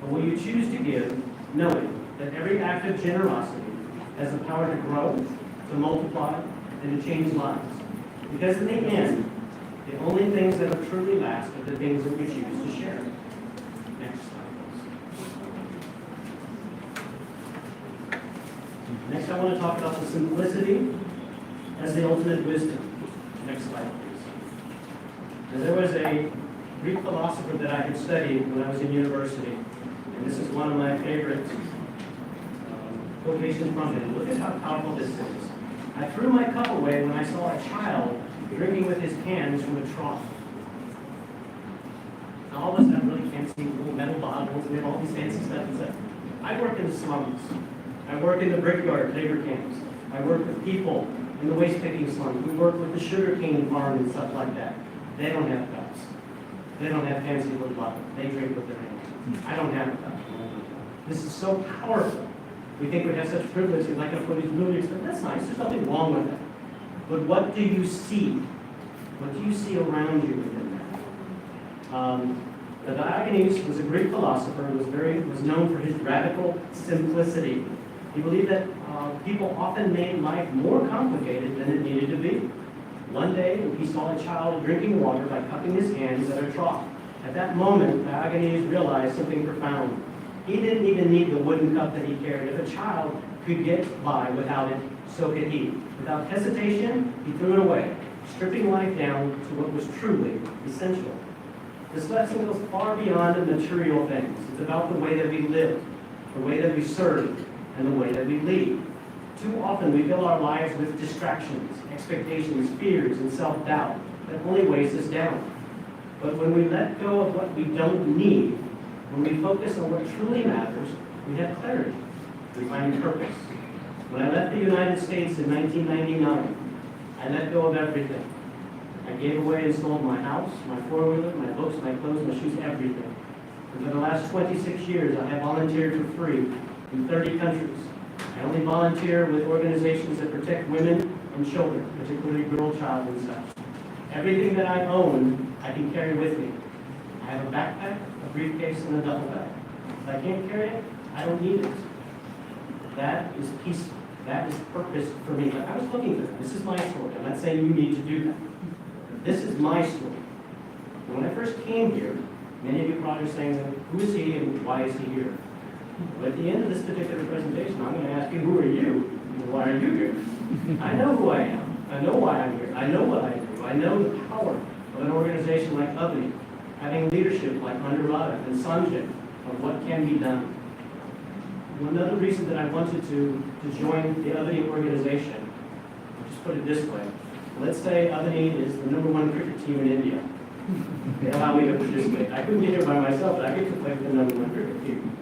Or will you choose to give, knowing that every act of generosity has the power to grow, to multiply, and to change lives? Because in the end, the only things that will truly last are the things that we choose to share. Next slide, please. Next, I want to talk about the simplicity as the ultimate wisdom. Next slide, please. Now, there was a Greek philosopher that I had studied when I was in university, and this is one of my favorite quotation from him. Look at how powerful this is. I threw my cup away when I saw a child drinking with his hands from a trough. Now, all of us have really fancy little metal bottles, and we have all these fancy stuff and stuff. I work in the slums. I work in the brickyard labor camps. I work with people in the waste picking slums. We work with the sugarcane farm and stuff like that. They don't have cups. They don't have fancy little bottles. They drink with their hands. I don't have a cup. This is so powerful. We think we have such privilege, and like for these movies, but that's nice. There's nothing wrong with that. But what do you see? What do you see around you within that? Diogenes was a Greek philosopher who was known for his radical simplicity. He believed that people often made life more complicated than it needed to be. One day, he saw a child drinking water by cupping his hands at a trough. At that moment, Diogenes realized something profound. He didn't even need the wooden cup that he carried. If a child could get by without it, so could he. Without hesitation, he threw it away, stripping life down to what was truly essential. This lesson goes far beyond the material things. It's about the way that we live, the way that we serve, and the way that we lead. Too often we fill our lives with distractions, expectations, fears, and self-doubt that only weighs us down. But when we let go of what we don't need, when we focus on what truly matters, we have clarity. We find purpose. When I left the United States in 1999, I let go of everything. I gave away and sold my house, my four-wheeler, my books, my clothes, my shoes, everything. And for the last 26 years, I have volunteered for free in 30 countries. I only volunteer with organizations that protect women and children, particularly girl child and such. Everything that I own, I can carry with me. I have a backpack, a briefcase, and a duffel bag. If I can't carry it, I don't need it. That is peaceful. That is purpose for me. But I was looking for that. This is my story. I'm not saying you need to do that. This is my story. When I first came here, many of you probably are saying, who is he and why is he here? But at the end of this particular presentation, I'm going to ask you, who are you and why are you here? I know who I am. I know why I'm here. I know what I do. I know the power of an organization like Avani, having leadership like Anuradha and Sanjay of what can be done. Another reason that I wanted to join the Avani organization, I'll just put it this way. Let's say Avani is the #1 cricket team in India. They allow me to participate. I couldn't get here by myself, but I get to play with the #1 cricket team.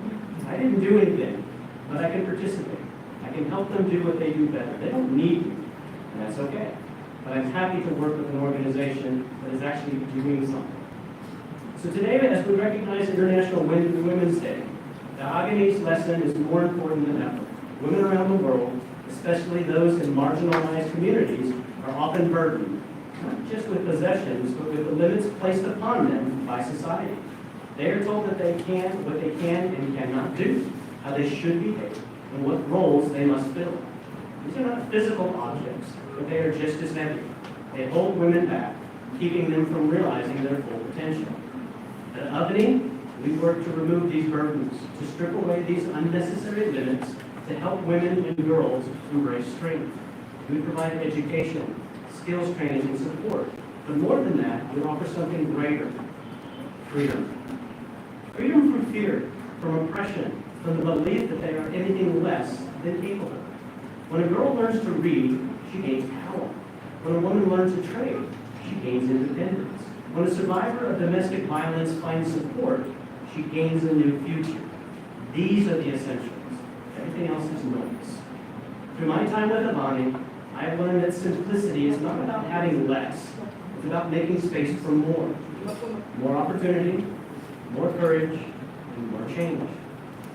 I didn't do anything, but I can participate. I can help them do what they do better. They don't need me, and that's okay. But I'm happy to work with an organization that is actually doing something. So today, as we recognize International Women's Day, the Diogenes lesson is more important than ever. Women around the world, especially those in marginalized communities, are often burdened, not just with possessions, but with the limits placed upon them by society. They are told that they can, what they can and cannot do, how they should behave, and what roles they must fill. These are not physical objects, but they are just as heavy. They hold women back, keeping them from realizing their full potential. At Avani, we work to remove these burdens, to strip away these unnecessary limits, to help women and girls embrace strength. We provide education, skills training, and support. But more than that, we offer something greater: freedom. Freedom from fear, from oppression, from the belief that they are anything less than capable. When a girl learns to read, she gains power. When a woman learns to trade, she gains independence. When a survivor of domestic violence finds support, she gains a new future. These are the essentials. Everything else is noise. Through my time with Avani, I have learned that simplicity is not about having less. It's about making space for more. More opportunity, more courage, and more change.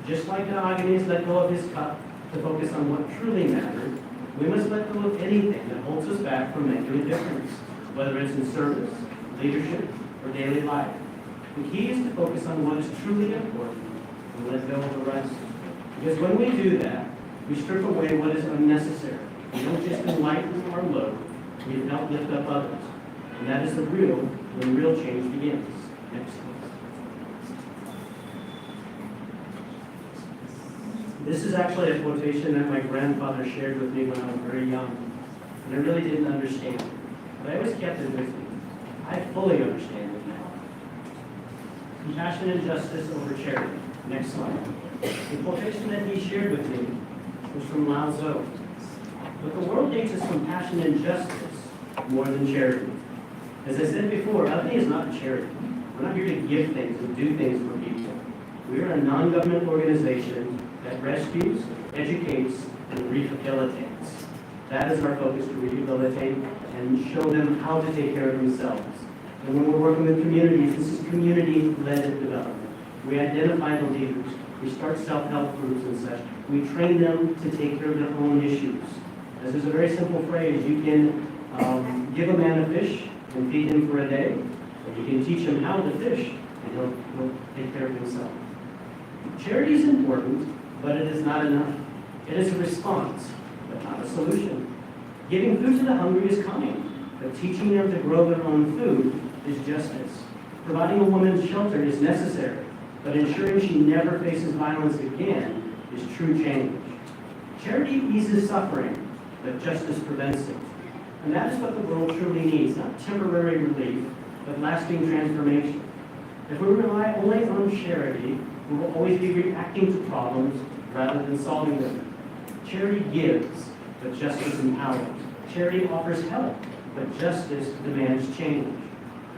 Just like Diogenes let go of his cup to focus on what truly mattered, we must let go of anything that holds us back from making a difference, whether it's in service, leadership, or daily life. The key is to focus on what is truly important and let go of the rest. Because when we do that, we strip away what is unnecessary. We don't just enlighten our load, we help lift up others. And that is when real change begins. Next slide. This is actually a quotation that my grandfather shared with me when I was very young. And I really didn't understand it. But I always kept it with me. I fully understand it now. Compassion and justice over charity. Next slide. The quotation that he shared with me was from Lao Tzu. But the world needs us compassion and justice more than charity. As I said before, Ubni is not a charity. We're not here to give things and do things for people. We are a non-government organization that rescues, educates, and rehabilitates. That is our focus, to rehabilitate and show them how to take care of themselves. And when we're working with communities, this is community-led development. We identify the leaders. We start self-help groups and such. We train them to take care of their own issues. This is a very simple phrase. You can give a man a fish and feed him for a day, or you can teach him how to fish, and he'll take care of himself. Charity is important, but it is not enough. It is a response, but not a solution. Giving food to the hungry is kind, but teaching them to grow their own food is justice. Providing a woman shelter is necessary, but ensuring she never faces violence again is true change. Charity eases suffering, but justice prevents it. And that is what the world truly needs, not temporary relief, but lasting transformation. If we rely only on charity, we will always be reacting to problems rather than solving them. Charity gives, but justice empowers. Charity offers help, but justice demands change.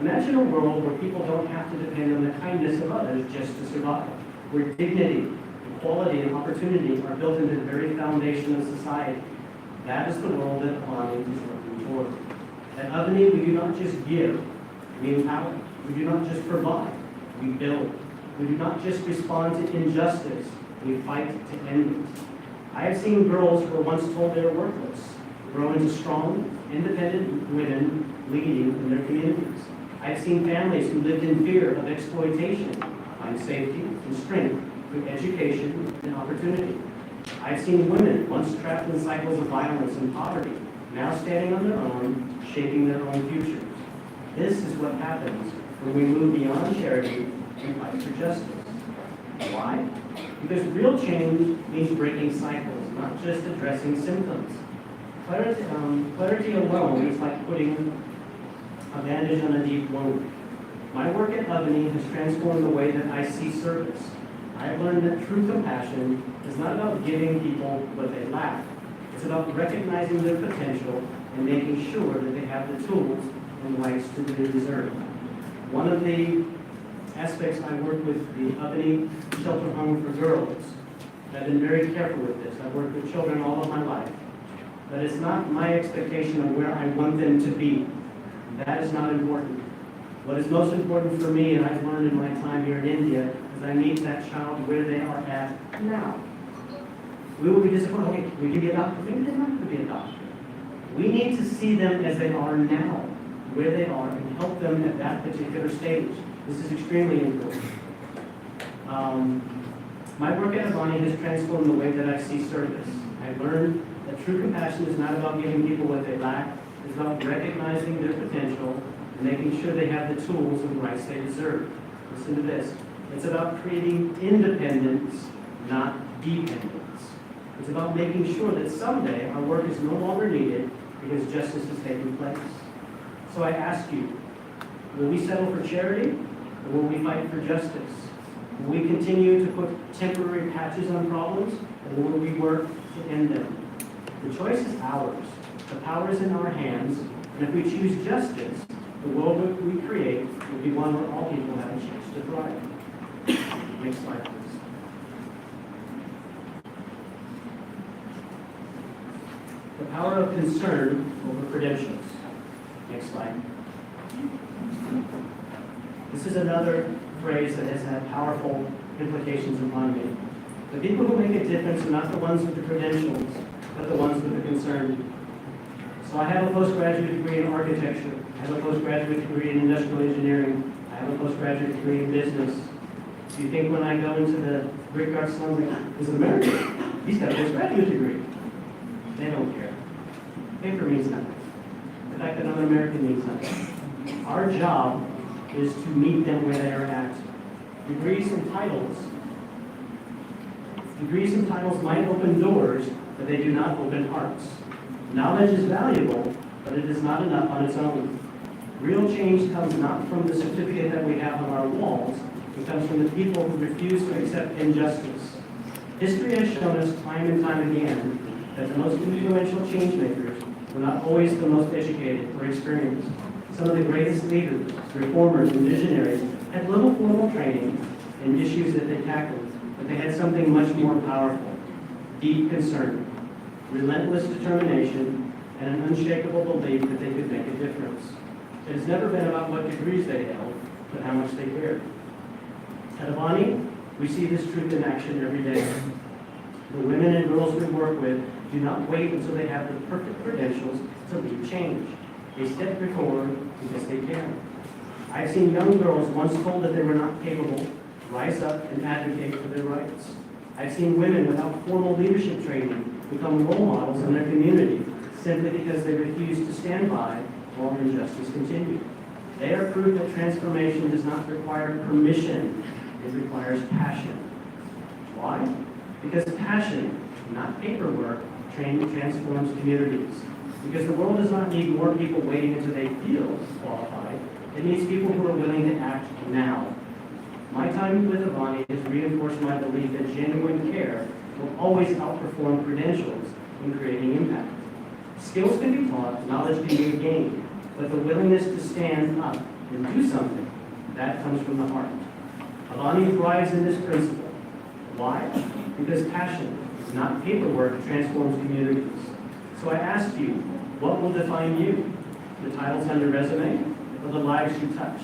Imagine a world where people don't have to depend on the kindness of others just to survive, where dignity, equality, and opportunity are built into the very foundation of society. That is the world that Amani is working toward. At Ubni, we do not just give, we empower. We do not just provide, we build. We do not just respond to injustice, we fight to end it. I have seen girls who were once told they were worthless grow into strong, independent women leading in their communities. I have seen families who lived in fear of exploitation find safety and strength through education and opportunity. I have seen women once trapped in cycles of violence and poverty, now standing on their own, shaping their own futures. This is what happens when we move beyond charity and fight for justice. Why? Because real change means breaking cycles, not just addressing symptoms. Clarity alone is like putting a bandage on a deep wound. My work at Ubni has transformed the way that I see service. I have learned that true compassion is not about giving people what they lack. It's about recognizing their potential and making sure that they have the tools and rights that they deserve. One of the aspects I work with the Ubni Shelter Home for Girls. I've been very careful with this. I've worked with children all of my life. But it's not my expectation of where I want them to be. That is not important. What is most important for me, and I've learned in my time here in India, is I meet that child where they are at now. We will be disappointed. Okay, we can be adopted. Maybe they're not going to be adopted. We need to see them as they are now, where they are, and help them at that particular stage. This is extremely important. My work at Ubni has transformed the way that I see service. I've learned that true compassion is not about giving people what they lack. It's about recognizing their potential and making sure they have the tools and rights they deserve. Listen to this. It's about creating independence, not dependence. It's about making sure that someday our work is no longer needed because justice has taken place. So I ask you, will we settle for charity or will we fight for justice? Will we continue to put temporary patches on problems or will we work to end them? The choice is ours. The power is in our hands. And if we choose justice, the world that we create will be one where all people have a chance to thrive. Next slide, please. The power of concern over credentials. Next slide. This is another phrase that has had powerful implications upon me. The people who make a difference are not the ones with the credentials, but the ones with the concern. So I have a postgraduate degree in architecture. I have a postgraduate degree in industrial engineering. I have a postgraduate degree in business. Do you think when I go into the brickyard slums, like, this is American, he's got a postgraduate degree? They don't care. Paper means nothing. The fact that I'm an American means nothing. Our job is to meet them where they are at. Degrees and titles might open doors, but they do not open hearts. Knowledge is valuable, but it is not enough on its own. Real change comes not from the certificate that we have on our walls, it comes from the people who refuse to accept injustice. History has shown us time and time again that the most influential change makers were not always the most educated or experienced. Some of the greatest leaders, reformers, and visionaries had little formal training in issues that they tackled, but they had something much more powerful: deep concern, relentless determination, and an unshakable belief that they could make a difference. It has never been about what degrees they held, but how much they cared. At Avani, we see this truth in action every day. The women and girls we work with do not wait until they have the perfect credentials to lead change. They step forward because they care. I've seen young girls once told that they were not capable rise up and advocate for their rights. I've seen women without formal leadership training become role models in their community simply because they refuse to stand by while injustice continues. They are proof that transformation does not require permission, it requires passion. Why? Because passion, not paperwork, transforms communities. Because the world does not need more people waiting until they feel qualified. It needs people who are willing to act now. My time with Avani has reinforced my belief that genuine care will always outperform credentials in creating impact. Skills can be taught, knowledge can be gained, but the willingness to stand up and do something, that comes from the heart. Avani thrives in this principle. Why? Because passion, not paperwork, transforms communities. So I ask you, what will define you? The titles on your resume, or the lives you touch?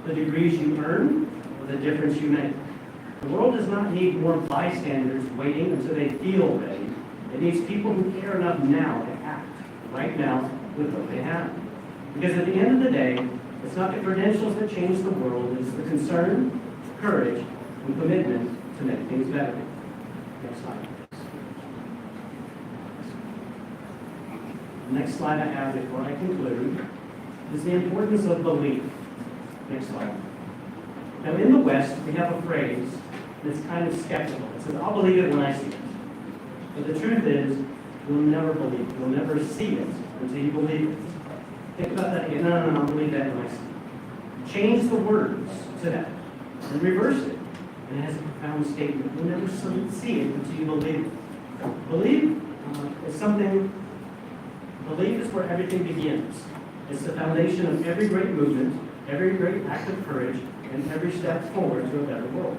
The degrees you earn, or the difference you make? The world does not need more bystanders waiting until they feel ready. It needs people who care enough now to act, right now, with what they have. Because at the end of the day, it's not the credentials that change the world, it's the concern, courage, and commitment to make things better. Next slide. The next slide I have before I conclude is the importance of belief. Next slide. Now in the West, we have a phrase that's kind of skeptical. It says, I'll believe it when I see it. But the truth is, you'll never believe it. You'll never see it until you believe it. Think about that again. No, I'll believe that when I see it. Change the words to that and reverse it. And it has a profound statement. You'll never see it until you believe it. Belief is something, belief is where everything begins. It's the foundation of every great movement, every great act of courage, and every step forward to a better world.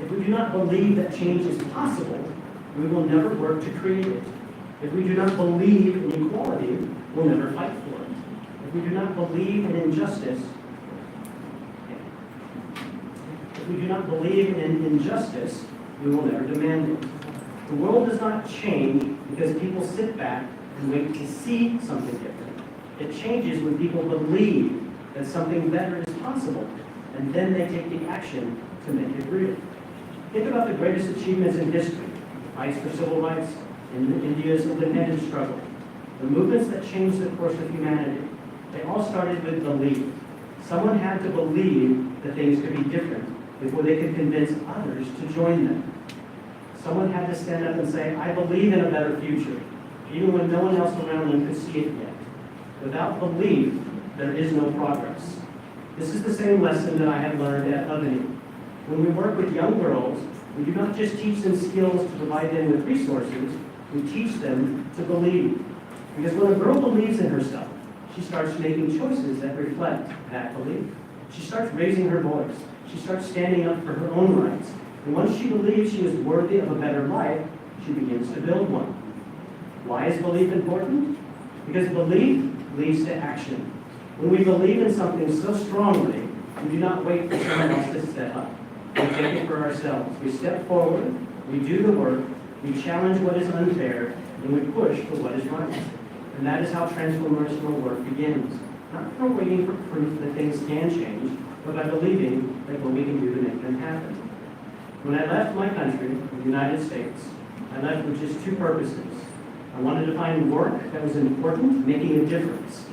If we do not believe that change is possible, we will never work to create it. If we do not believe in equality, we'll never fight for it. If we do not believe in injustice, we will never demand it. The world does not change because people sit back and wait to see something different. It changes when people believe that something better is possible, and then they take the action to make it real. Think about the greatest achievements in history: fights for civil rights, India's independence struggle, the movements that changed the course of humanity. They all started with belief. Someone had to believe that things could be different before they could convince others to join them. Someone had to stand up and say, I believe in a better future, even when no one else around them could see it yet. Without belief, there is no progress. This is the same lesson that I have learned at Avani. When we work with young girls, we do not just teach them skills to provide them with resources, we teach them to believe. Because when a girl believes in herself, she starts making choices that reflect that belief. She starts raising her voice. She starts standing up for her own rights. And once she believes she is worthy of a better life, she begins to build one. Why is belief important? Because belief leads to action. When we believe in something so strongly, we do not wait for someone else to step up. We take it for ourselves. We step forward, we do the work, we challenge what is unfair, and we push for what is right. And that is how transformational work begins. Not for waiting for proof that things can change, but by believing that what we can do to make them happen. When I left my country, the United States, I left with just two purposes. I wanted to find work that was important, making a difference,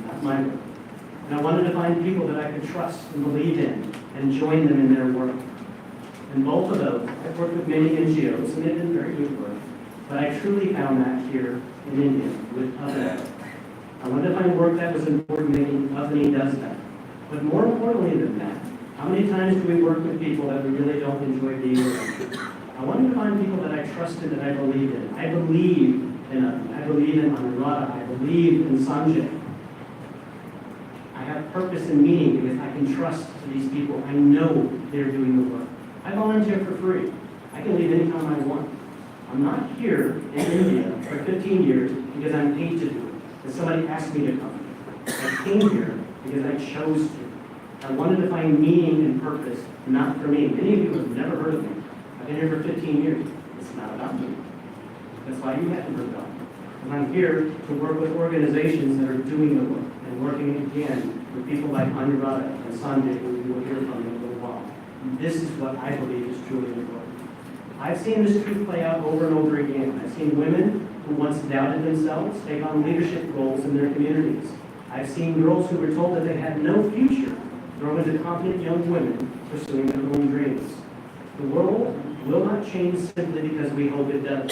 not my work. And I wanted to find people that I could trust and believe in and join them in their work. And both of those, I've worked with many NGOs, and they've been very good work, but I truly found that here in India with Avani. I wanted to find work that was important, making Avani does that. But more importantly than that, How many times do we work with people that we really don't enjoy being with? I want to find people that I trusted, that I believe in. I believe in Anuradha. I believe in Sanjay. I have purpose and meaning because I can trust these people. I know they're doing the work. I volunteer for free. I can leave anytime I want. I'm not here in India for 15 years because I'm paid to do it. Because somebody asked me to come. I came here because I chose to. I wanted to find meaning and purpose, not for me. Many of you have never heard of me. I've been here for 15 years. It's not about me. That's why you haven't heard about me. And I'm here to work with organizations that are doing the work and working again with people like Anuradha and Sanjay, who you will hear from in a little while. This is what I believe is truly important. I've seen this truth play out over and over again. I've seen women who once doubted themselves take on leadership roles in their communities. I've seen girls who were told that they had no future grow into confident young women pursuing their own dreams. The world will not change simply because we hope it does.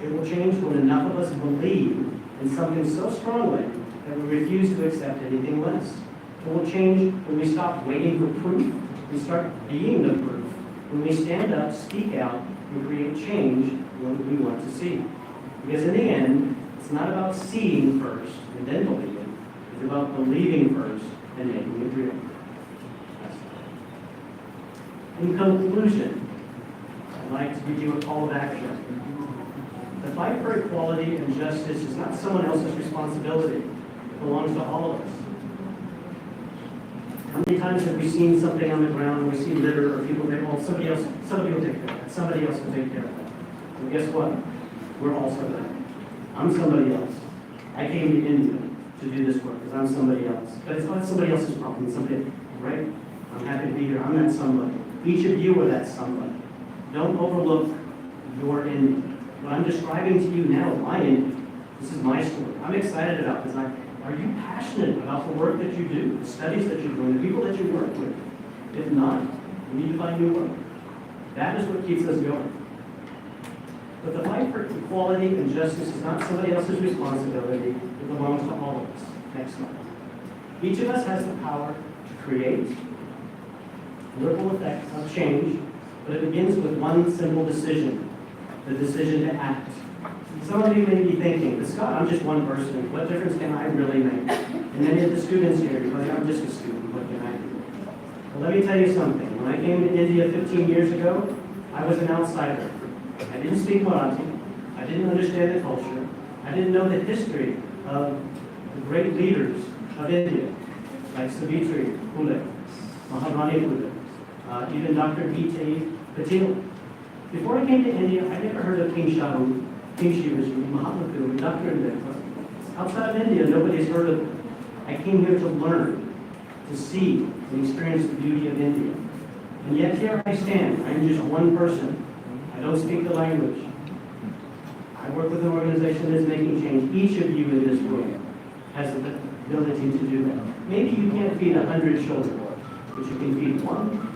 It will change when enough of us believe in something so strongly that we refuse to accept anything less. It will change when we stop waiting for proof and start being the proof. When we stand up, speak out, and create change when we want to see. Because in the end, it's not about seeing first and then believing. It's about believing first and making it real. In conclusion, I'd like to give you a call of action. The fight for equality and justice is not someone else's responsibility. It belongs to all of us. How many times have we seen something on the ground and we see litter or people think, oh, somebody will take care of that. Somebody else will take care of that. And guess what? We're also that. I'm somebody else. I came to India to do this work because I'm somebody else. But it's not somebody else's problem. It's somebody, right? I'm happy to be here. I'm that somebody. Each of you are that somebody. Don't overlook your India. What I'm describing to you now is my India. This is my story. I'm excited about this. Are you passionate about the work that you do, the studies that you're doing, the people that you work with? If not, we need to find new work. That is what keeps us going. But the fight for equality and justice is not somebody else's responsibility. It belongs to all of us. Next slide. Each of us has the power to create ripple effects of change, but it begins with one simple decision, the decision to act. Some of you may be thinking, but Scott, I'm just one person. What difference can I really make? And many of the students here, because I'm just a student, what can I do? Well, let me tell you something. When I came to India 15 years ago, I was an outsider. I didn't speak Marathi. I didn't understand the culture. I didn't know the history of the great leaders of India, like Savitri Phule, Maharani Phule, even Dr. B.T. Patel. Before I came to India, I never heard of King Shahu, King Shivaji, Mahatma Gandhi, Dr. Ambedkar. Outside of India, nobody's heard of them. I came here to learn, to see and experience the beauty of India. And yet here I stand. I'm just one person. I don't speak the language. I work with an organization that is making change. Each of you in this room has the ability to do that. Maybe you can't feed 100 children, but you can feed one.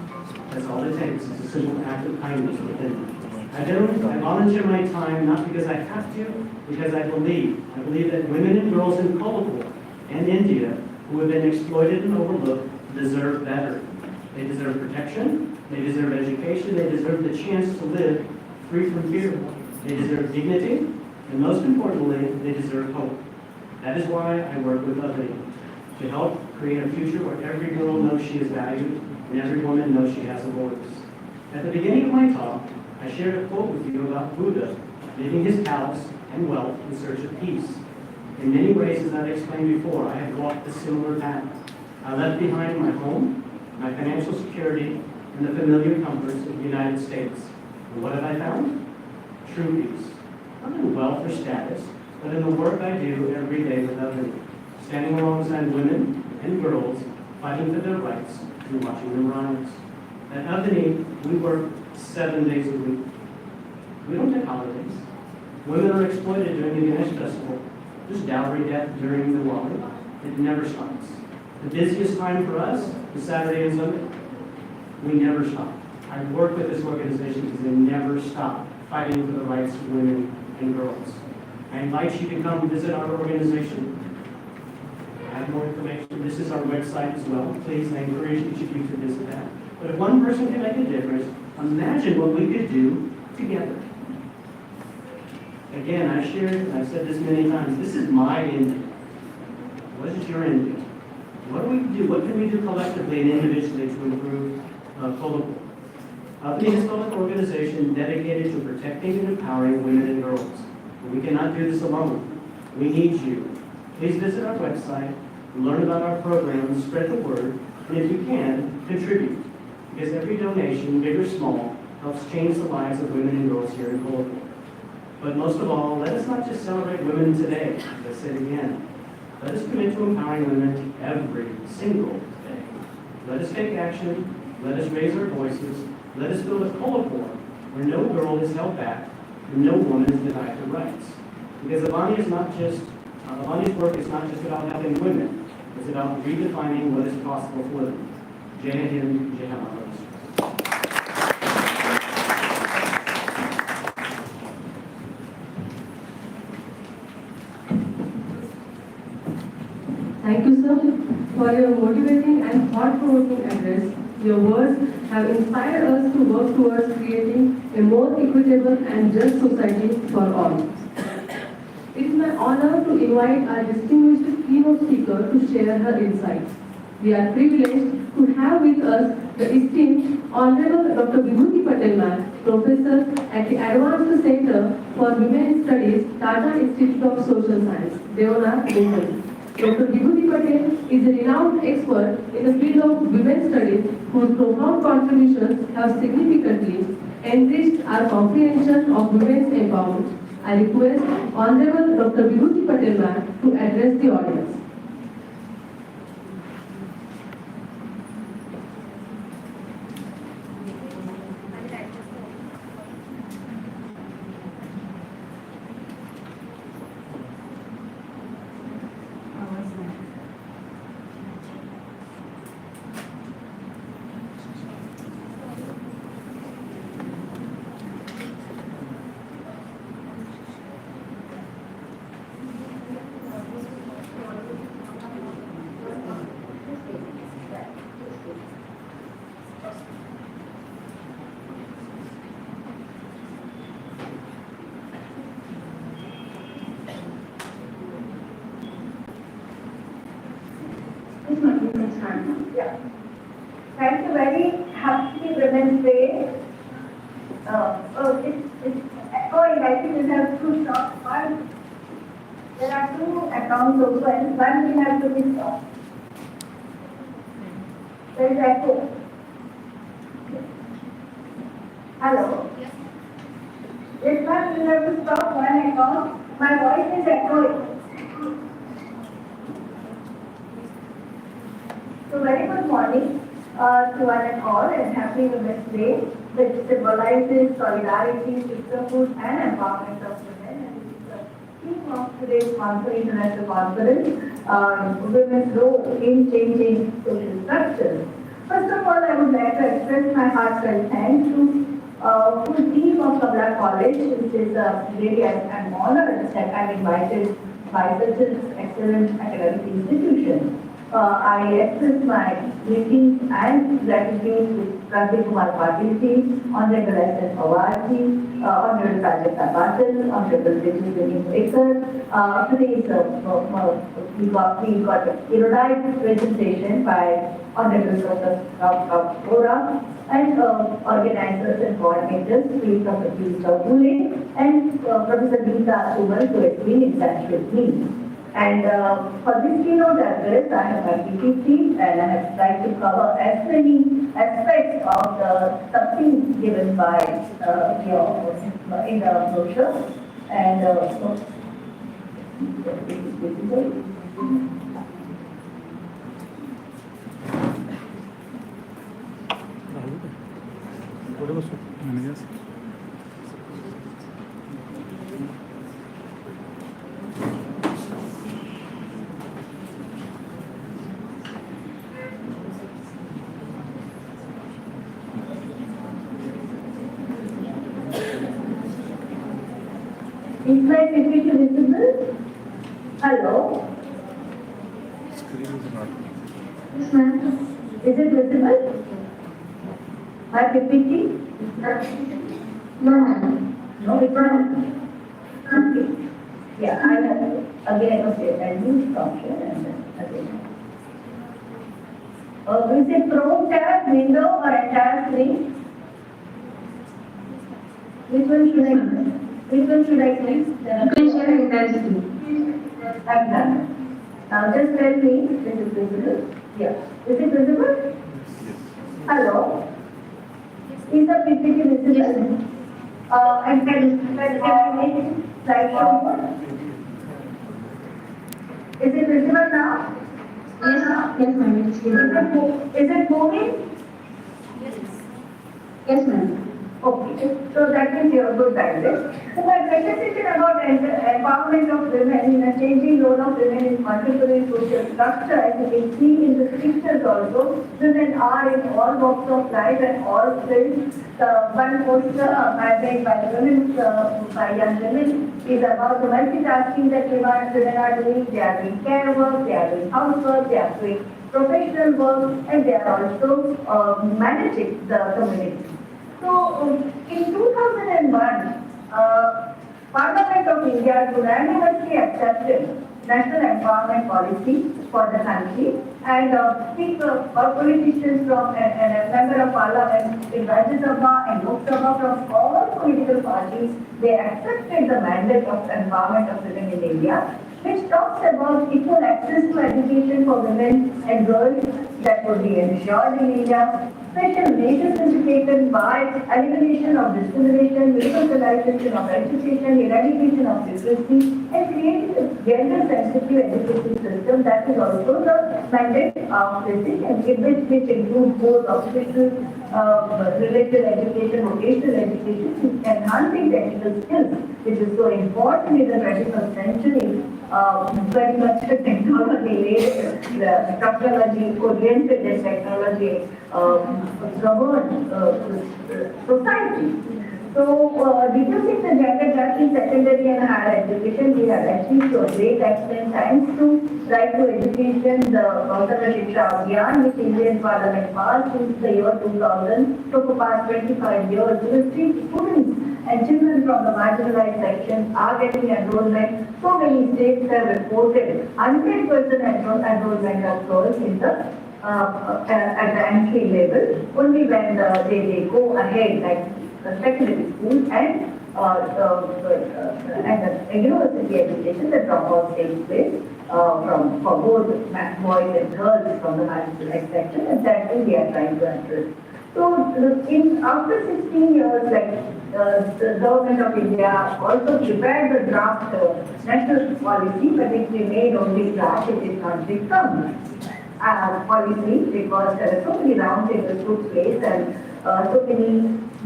That's all it takes. It's a simple act of kindness within. I volunteer my time not because I have to, because I believe. I believe that women and girls in Kolhapur and India who have been exploited and overlooked deserve better. They deserve protection, they deserve education, they deserve the chance to live free from fear. They deserve dignity, and most importantly, they deserve hope. That is why I work with others, to help create a future where every girl knows she is valued and every woman knows she has a voice. At the beginning of my talk, I shared a quote with you about Buddha leaving his palace and wealth in search of peace. In many ways, as I've explained before, I have walked a similar path. I left behind my home, my financial security, and the familiar comforts of the United States. And what have I found? True peace. Not in wealth or status, but in the work I do every day with others, standing alongside women and girls, fighting for their rights and watching them rise. At Avani, we work 7 days a week. We don't take holidays. Women are exploited during the Ganesh festival. There's dowry debt during the Diwali. It never stops. The busiest time for us is Saturday and Sunday. We never stop. I work with this organization because they never stop fighting for the rights of women and girls. I invite you to come visit our organization. I have more information. This is our website as well. Please, I encourage each of you to visit that. But if one person can make a difference, imagine what we could do together. Again, I've shared, and I've said this many times, this is my ending. What is your ending? What do we do? What can we do collectively and individually to improve Kolhapur? Avni is a public organization dedicated to protecting and empowering women and girls. But we cannot do this alone. We need you. Please visit our website, learn about our programs, spread the word, and if you can, contribute. Because every donation, big or small, helps change the lives of women and girls here in Kolhapur. But most of all, let us not just celebrate women today, as I said again. Let us commit to empowering women every single day. Let us take action. Let us raise our voices. Let us build a Kolhapur where no girl is held back and no woman is denied her rights. Because Avani's work is not just about helping women. It's about redefining what is possible for them. Jai Hind, Jai Kamala. Thank you, sir, for your motivating and thought-provoking address. Your words have inspired us to work towards creating a more equitable and just society for all. It is my honor to invite our distinguished keynote speaker to share her insights. We are privileged to have with us the esteemed Honorable Dr. Vibhuti Patel Ma'am, Professor at the Advanced Center for Women Studies, Tata Institute of Social Science, Devana, Mumbai. Dr. Vibhuti Patel is a renowned expert in the field of women's studies whose profound contributions have significantly enriched our comprehension of women's empowerment. I request Honorable Dr. Vibhuti Patel Ma'am to address the audience. Yeah. Thank you. Very happy Women's Day. It's echoing. I think we have two shots. One, there are two accounts also, and one we have to be stopped. There is echo. Hello? Yes. This one we have to stop one account. My voice is echoing. So very good morning to one and all, and happy Women's Day, which symbolizes solidarity, sisterhood and empowerment of women. And it is the theme of today's international conference, women's role in changing social structures. First of all, I would like to express my heartfelt thanks to full team of Kamala College, which is really I'm honored that I'm invited by such an excellent academic institution. I express my greetings and gratitude to Prabhu Kumar Patil ji, Honorable S.S. Pawar ji, Honorable Prajakta Patil, Honorable Vijay Baker. Today we got erudite presentation by Honorable Dr. Kapura and organizers and coordinators, Sri Professor Chaudhary and Professor Geeta Suman, who has been in touch with me. And for this keynote address, I have my PPT and I have tried to cover as many aspects of the something given by in the brochure. And is my PPT visible? Hello? Screen is not. Yes, ma'am. Is it visible? My PPT? No, no, it's not. Okay. Yeah, I have, again, okay, I use function and then again. Is it Chrome tab, window or entire screen? Which one should I click? Which one should I click? You can share entire screen. I've done. Now just tell me, is it visible? Yeah. Is it visible? Hello? Is the PPT visible? And can I make slideshow mode? Is it visible now? Yes, ma'am. Is it moving? Yes, ma'am. Okay, so that means you have good bandwidth. So my presentation about empowerment of women in a changing role of women in contemporary social structure, as you can see in the pictures also, women are in all walks of life and all fields. One poster made by women, by young women, is about the multitasking that women are doing. They are doing care work, they are doing housework, they are doing professional work, and they are also managing the community. So, in 2001, Parliament of India unanimously accepted national empowerment policy for the country, and politicians from and a member of Parliament in Rajya Sabha and Lok Sabha from all political parties, they accepted the mandate of empowerment of women in India, which talks about equal access to education for women and girls that would be ensured in India. Special measures will be taken by elimination of discrimination, universalization of education, eradication of literacy, and creating a gender-sensitive education system that is also the mandate of this, and which includes both obstacle related education, vocational education, enhancing technical skills, which is so important in the 21st century. Very much technology-related, technology-oriented and technology governed society. So, reducing the gender gap in secondary and higher education, we have achieved to a great extent thanks to Right to Education, the Gautama Shiksha Abhiyan, which Indian Parliament passed since the year 2000, took the past 25 years. We will see students and children from the marginalized sections are getting enrollment. So many states have reported 100% enrollment of girls in the at the entry level. Only when they go ahead, like the secondary school and the university education, the dropout takes place for both boys and girls from the marginalized section, and that way we are trying to address. So, after 16 years, the government of India also prepared the draft national policy, but it remained only draft. It did not become policy because there were so many roundtables took place and so many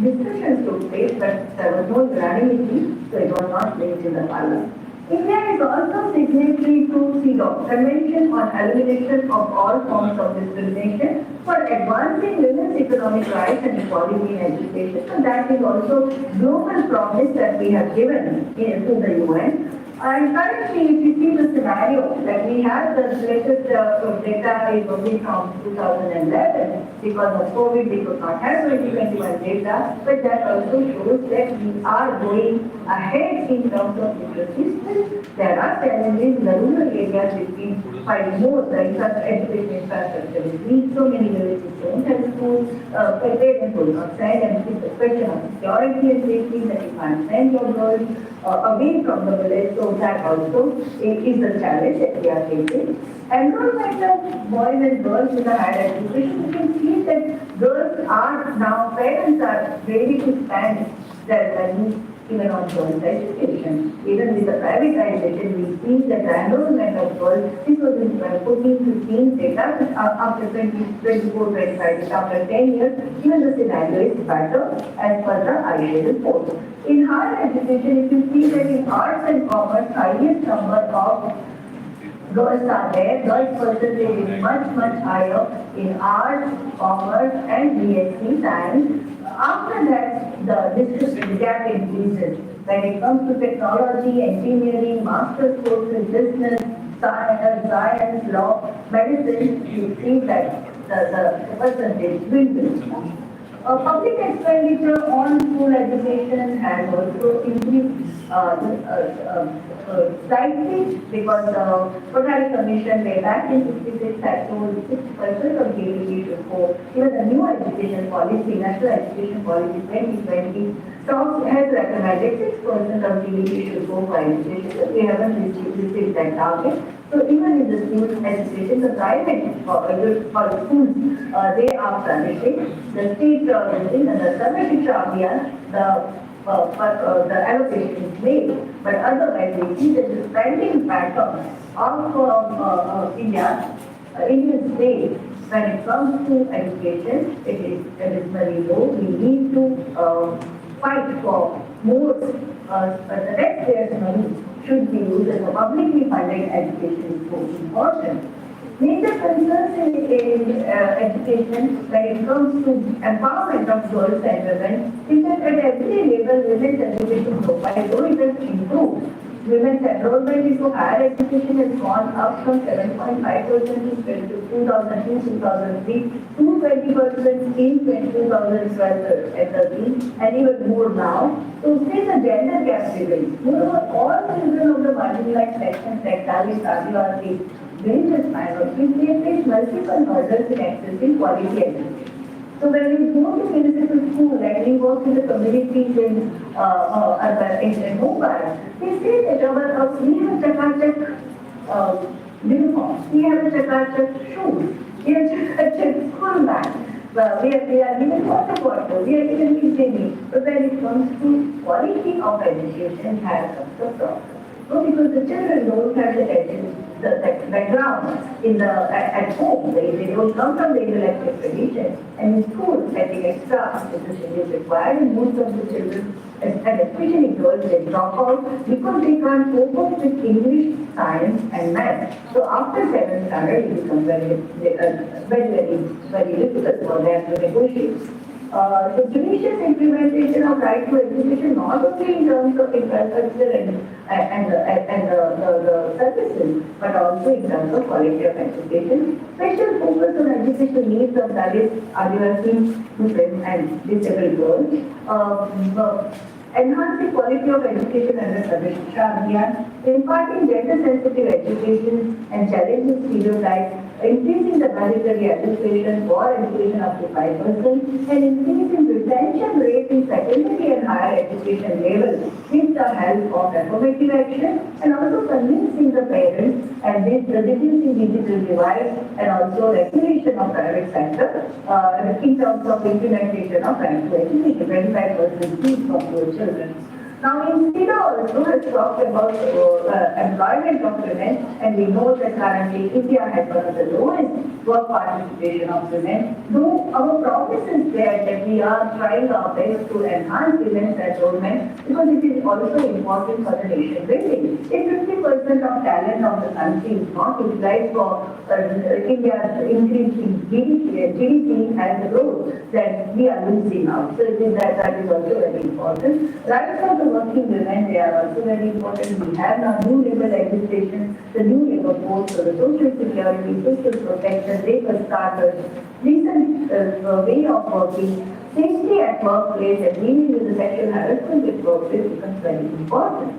discussions took place, but there was no unanimity, so it was not placed in the parliament. India is also signatory to CEDAW, Convention on Elimination of All Forms of Discrimination for advancing women's economic rights and equality in education. So that is also global promise that we have given to the UN. And currently, if you see the scenario, that we have the latest data is only from 2011, because of COVID, we could not have 2021 data, but that also shows that we are going ahead in terms of literacy. Still, there are challenges in the rural areas which we find more, the education infrastructure is weak, so many villages don't have schools, parents will not send, and it's a question of security and safety that you can't send your girls away from the village. So that also is a challenge that we are facing. Enrollment of boys and girls in the higher education, you can see that girls are now, parents are ready to spend their money even on girls' education. Even with the privatization, we see that the enrollment of girls, this was in 14-15 data, after 24-25, after 10 years, even the scenario is better as per the IIA report. In higher education, you can see that in arts and commerce, highest number of girls are there. Girls percentage is much, much higher in arts, commerce, and BSc science. After that, the gap increases. When it comes to technology, engineering, master's courses, business, science, law, medicine, you see that the percentage dwindles. Public expenditure on school education has also increased slightly because the Quadrilateral Commission way back in 66 had told 6% of GDP should go. Even the new education policy, National Education Policy 2020, has recommended 6% of GDP should go for education. So we haven't received that target. So even in the school education, the private for schools, they are flourishing. The state and the Sarva Abhiyan, the allocation is made, but otherwise we see that the spending pattern of Indian state when it comes to education, it is very low. We need to fight for more, the taxpayers' money should be used as a publicly funded education is so important. Major concerns in education when it comes to empowerment of girls and women is that at every level women's education profile, though it has improved, women's enrollment into higher education has gone up from 7.5% in 2002-2003 to 20% in 2012-13 and even more now. So still the gender gap remains. Moreover, all children of the marginalized sections like Dalit, Adivasi, religious minorities, they face multiple hurdles in accessing quality education. So when we go to municipal school and we work in the communities in Mumbai, they say that we have chakachak uniforms, we have chakachak shoes, we have chakachak school bags, we are given water bottle, we are given midday. But when it comes to quality of education, has come the problem. So because the children don't have the background at home, they don't come from the intellectual tradition, and in school, getting extra education is required, and most of the children, and especially girls, they drop out because they can't cope up with English, science, and math. So after 7th standard, it becomes very difficult for them to negotiate. The judicious implementation of right to education, not only in terms of infrastructure and the services, but also in terms of quality of education. Special focus on education needs of Dalit, Adivasi, Muslim, and disabled girls. Enhancing quality of education under Sarva Abhiyan, imparting gender-sensitive education and challenging stereotypes, increasing the mandatory education for education up to 5%, and increasing retention rate in secondary and higher education levels with the help of affirmative action, and also convincing the parents and reducing digital divide, and also regulation of private sector in terms of implementation of right to education, 25% fees for poor children. Now, INSEADA also has talked about employment of women, and we know that currently India has one of the lowest work participation of women. Though our promise is there that we are trying our best to enhance women's enrollment, because it is also important for the nation building. If 50% of talent of the country is not utilized for India's increasing GDP and the growth, then we are losing out. So that is also very important. Rights of the working women, they are also very important. We have now new labor legislation, the new labor code for the social security, social protection, labor starters, decent way of working, safety at workplace, and dealing with the sexual harassment at workplace becomes very important.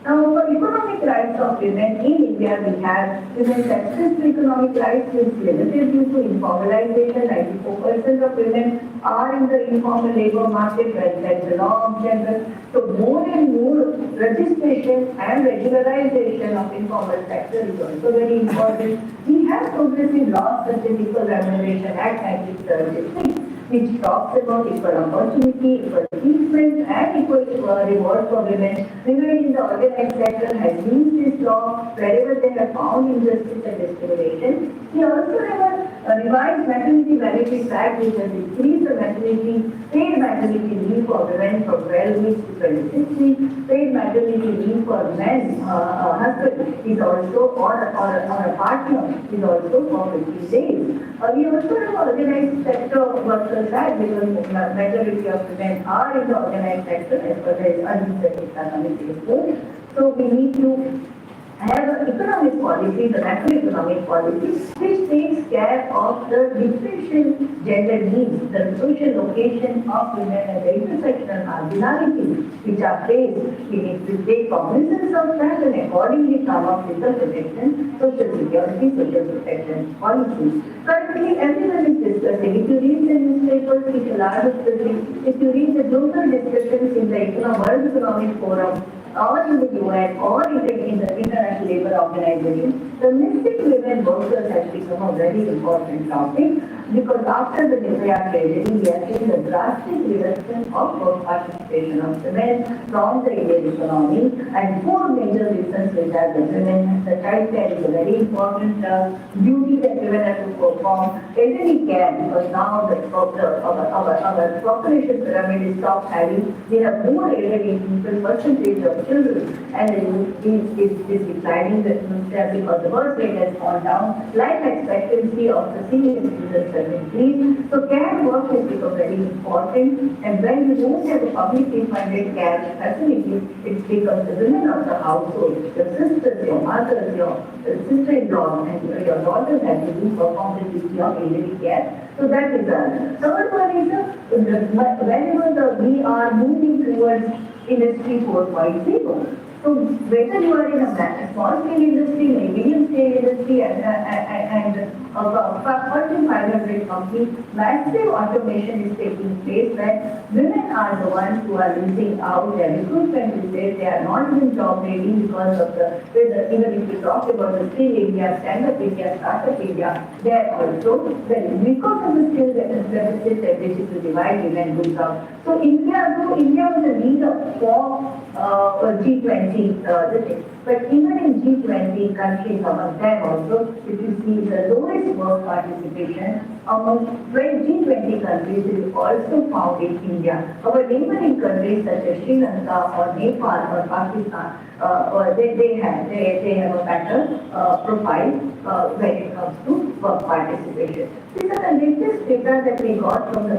Now, for economic rights of women in India, we have women's access to economic rights is limited due to informalization. 94% of women are in the informal labor market where there is a law of gender. So more and more registration and regularization of informal sector is also very important. We have progressive laws such as Equal Remuneration Act 1936, which talks about equal opportunity, equal treatment, and equal reward for women. Women in the organized sector have used this law wherever they have found injustice and discrimination. We also have a revised Maternity Benefits Act, which has increased the paid maternity leave for women from 12 weeks to 26 weeks. Paid maternity leave for men, husband is also, or a partner is also for 15 days. We also have organized sector workers act, because majority of women are in the organized sector as per the unrestricted committee report. So we need to have an economic policy, the macroeconomic policy, which takes care of the differential gender needs, the social location of women and the intersectional marginality which are faced. We need to take cognizance of that and accordingly come up with the protection, social security, social protection policies. Currently, everyone is discussing. If you read the newspapers, if you read the global discussions in the World Economic Forum, or in the UN, or in the International Labour Organization, domestic women workers has become a very important topic because after the Nirvaya tragedy, we are seeing the drastic reduction of work participation of women from the Indian economy, and four major reasons which are the women. The child care is a very important duty that women have to perform. Elderly care, because now our population pyramid is top heavy. We have more elderly people, percentage of children, and the youth is declining because the birth rate has gone down. Life expectancy of the senior citizens has increased. So care work has become very important, and when you don't have a publicly funded care facility, it becomes the women of the household, your sisters, your mothers, your sister-in-law, and your daughters have to do perform the duty of elderly care. So that is the third one is whenever we are moving towards Industry 4.0. So whether you are in a small scale industry, a medium scale industry, and a Fortune 500 company, massive automation is taking place where women are the ones who are losing out. Their recruitment is there. They are not even job ready because of even if you talk about the Skill India, Stand-up India, Startup India, they are also because of the skill deficit, ability to divide women goods out. So India was a leader for G20. But even in G20 countries, among them also, if you see the lowest work participation among G20 countries is also found in India. Our neighboring countries such as Sri Lanka or Nepal or Pakistan, they have a better profile when it comes to work participation. These are the latest data that we got from the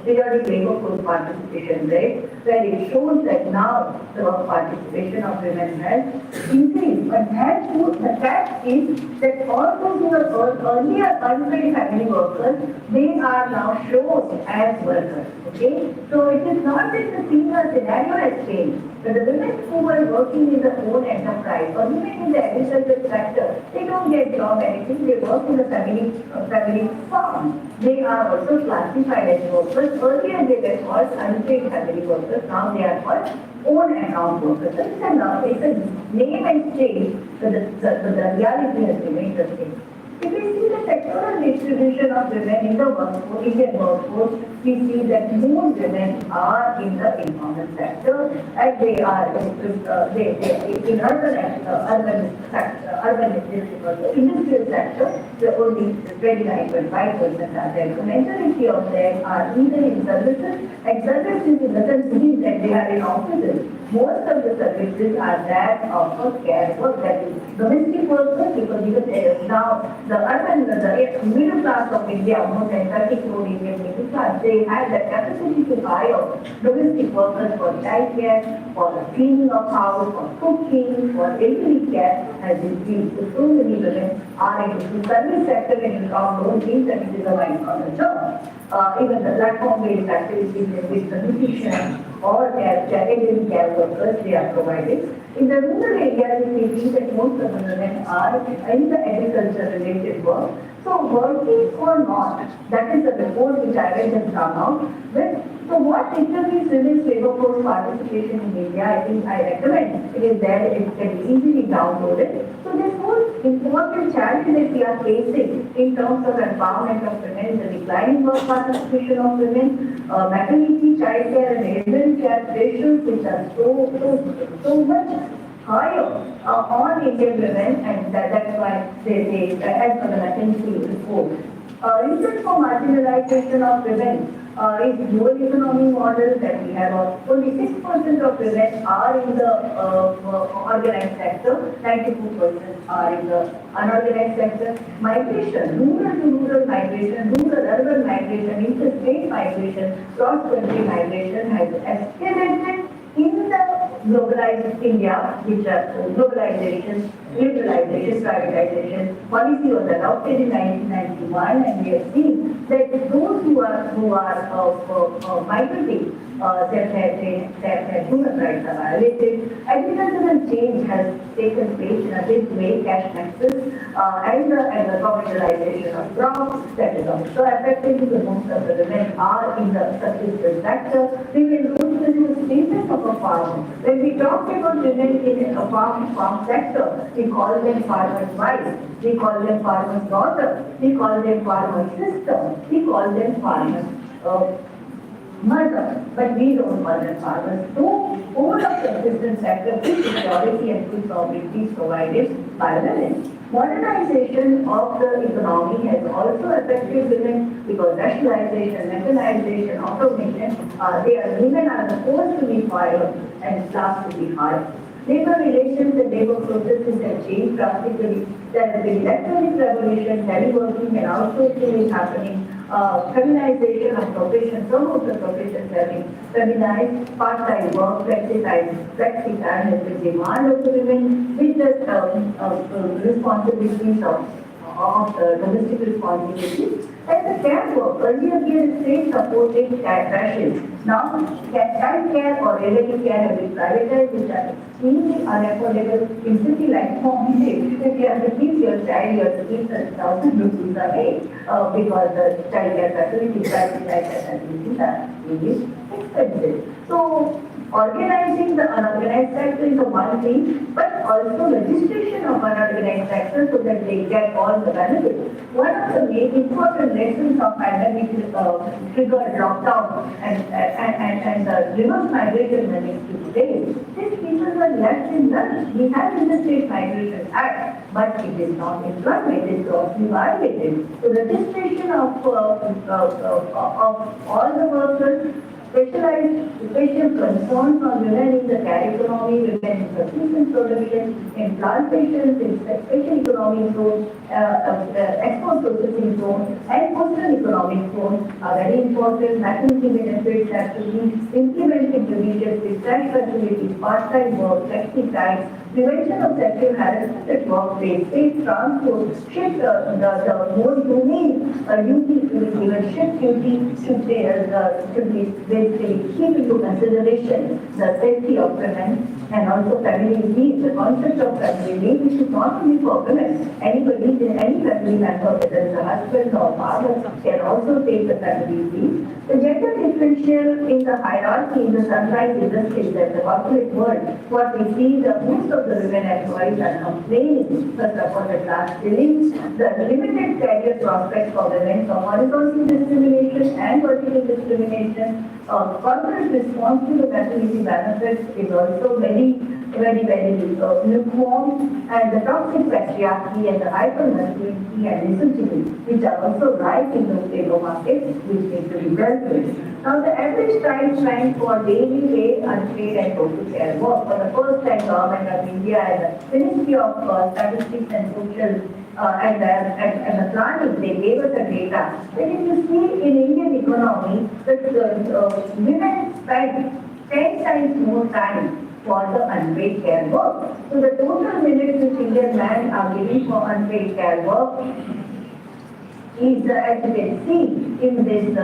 periodic labor force participation rate, where it shows that now the work participation of women has increased. But the fact is that all those who were earlier unpaid family workers, they are now shown as workers. Okay? So it is not that the scenario has changed. But the women who were working in the own enterprise or even in the agricultural sector, they don't get job anything, they work in the family farm. They are also classified as workers. Earlier they were called unpaid family workers, now they are called own account workers. So it's a name and change, but the reality has remained the same. If we see the sectoral distribution of women in the workforce, Indian workforce, we see that more women are in the informal sector, and they are in urban industrial sector, only 29.5% are there. The majority of them are either in services, and services doesn't mean that they are in offices. Most of the services are that of care work, that is domestic workers, because even now the middle class of India, more than 30 crore Indian middle class, they have the capacity to hire domestic workers for child care, for the cleaning of house, for cooking, for elderly care has increased. So many women are into the service sector and in our own teams, that it is a white collar job. Even the platform-based activities in which the nutrition or elderly care workers they are providing. In the rural areas, we see that most of the women are in the agriculture-related work. So working or not, that is the report which I read has come out with. So what determines women's labor force participation in India, I think I recommend. It is there, it can be easily downloaded. So this whole important challenge that we are facing in terms of empowerment of women, the declining work participation of women, maternity, child care and elderly care ratios which are so much higher on Indian women, and that's why they as per the McKinsey report. Reason for marginalization of women is dual economy model that we have. Only 6% of women are in the organized sector, 92% are in the unorganized sector. Migration, rural to rural migration, rural urban migration, interstate migration, cross-country migration has escalated in the globalized India, which are globalization, liberalization, privatization policy was adopted in 1991, and we have seen that those who are migrating, their human rights are violated. Agricultural change has taken place in a big way, cash taxes, and the commercialization of crops that is also affecting the most of the women are in the subsistence sector. We will go to the status of a farmer. When we talk about women in a farm sector, we call them farmers' wives, we call them farmers' daughters, we call them farmers' sisters, we call them farmers' mother, but we don't call them farmers. So, all of the assistance sector is security and food sovereignty is provided by women. Modernization of the economy has also affected women because rationalization, mechanization, automation, women are forced to be fired and staff to be hired. Labor relations and labor processes have changed drastically. There has been electronic revolution, teleworking and outsourcing is happening. Feminization of professions, some of the professions have been feminized, part-time work, flexi time has been demand of the women with the responsibilities of domestic responsibilities. And the care work, earlier we had state supported fashion. Now, child care or elderly care have been privatized, which are extremely unaffordable in city like Bombay. If you have to keep your child, you have to keep 1,000 rupees away because the child care facilities, private child care facilities are really expensive. So, organizing the unorganized sector is the one thing, but also registration of unorganized sector so that they get all the benefits. One of the main important lessons of pandemic triggered lockdown and the reverse migration the next 2 days. These people were left in lurch. We have in the State Migration Act, but it is not employment, it is grossly violated. So registration of all the workers, special concerns on women in the care economy, women in subsistence production, in plantations, in special economic zones, export processing zone, and coastal economic zone are very important. Maternity benefits have to be implemented judicious discharge facilities, part-time work, flexi time, prevention of sexual harassment at workplace, safe transport, shift the more humane duty to be given, shift duty should be basically keep into consideration the safety of women and also family leave. The concept of family leave is not only for women. Anybody, any family member, whether it's a husband or father, can also take the family leave. The gender differential in the hierarchy in the sunrise industries and the corporate world, what we see, the most of the women employees are complaining, first of all, the class ceilings, the limited career prospects for women, so horizontal discrimination and vertical discrimination. Corporate response to the maternity benefits is also very lukewarm, and the toxic patriarchy and the hyper-masculinity and misogyny, which are also right in the labor market, which need to be dealt with. Now, the average time spent for daily paid, unpaid, and social care work for the first time, Government of India and the Ministry of Statistics and Social and the planning, they gave us the data. Then if you see in Indian economy, that women spend 10 times more time for the unpaid care work. So the total minutes which Indian men are giving for unpaid care work is, as you can see in this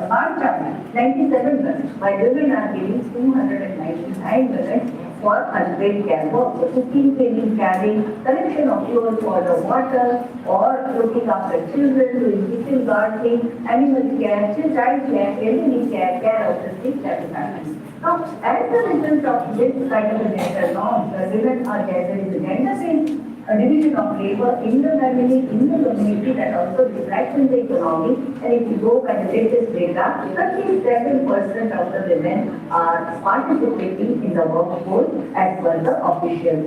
bar chart, 97 minutes, while women are giving 299 minutes for unpaid care work. So cooking, cleaning, carrying, collection of fuel for the water, or looking after children, doing kitchen gardening, animal care, child care, elderly care of the sick and families. Now, as a result of this kind of a gender norm, the women are there is a gender-based division of labor in the family, in the community, that also reflects in the economy. And if you go by the latest data, 37% of the women are participating in the workforce as per the official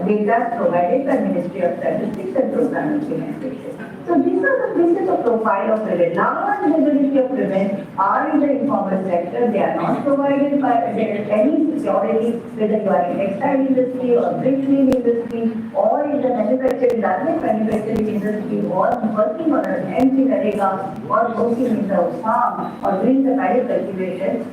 data provided by Ministry of Statistics and Program Implementation. So this is a profile of women. Large majority of women are in the informal sector. They are not provided by any security, whether you are in textile industry or brick industry or in the manufacturing, garment manufacturing industry, or working on an empty narega, or working in the farm, or doing the paddy cultivation,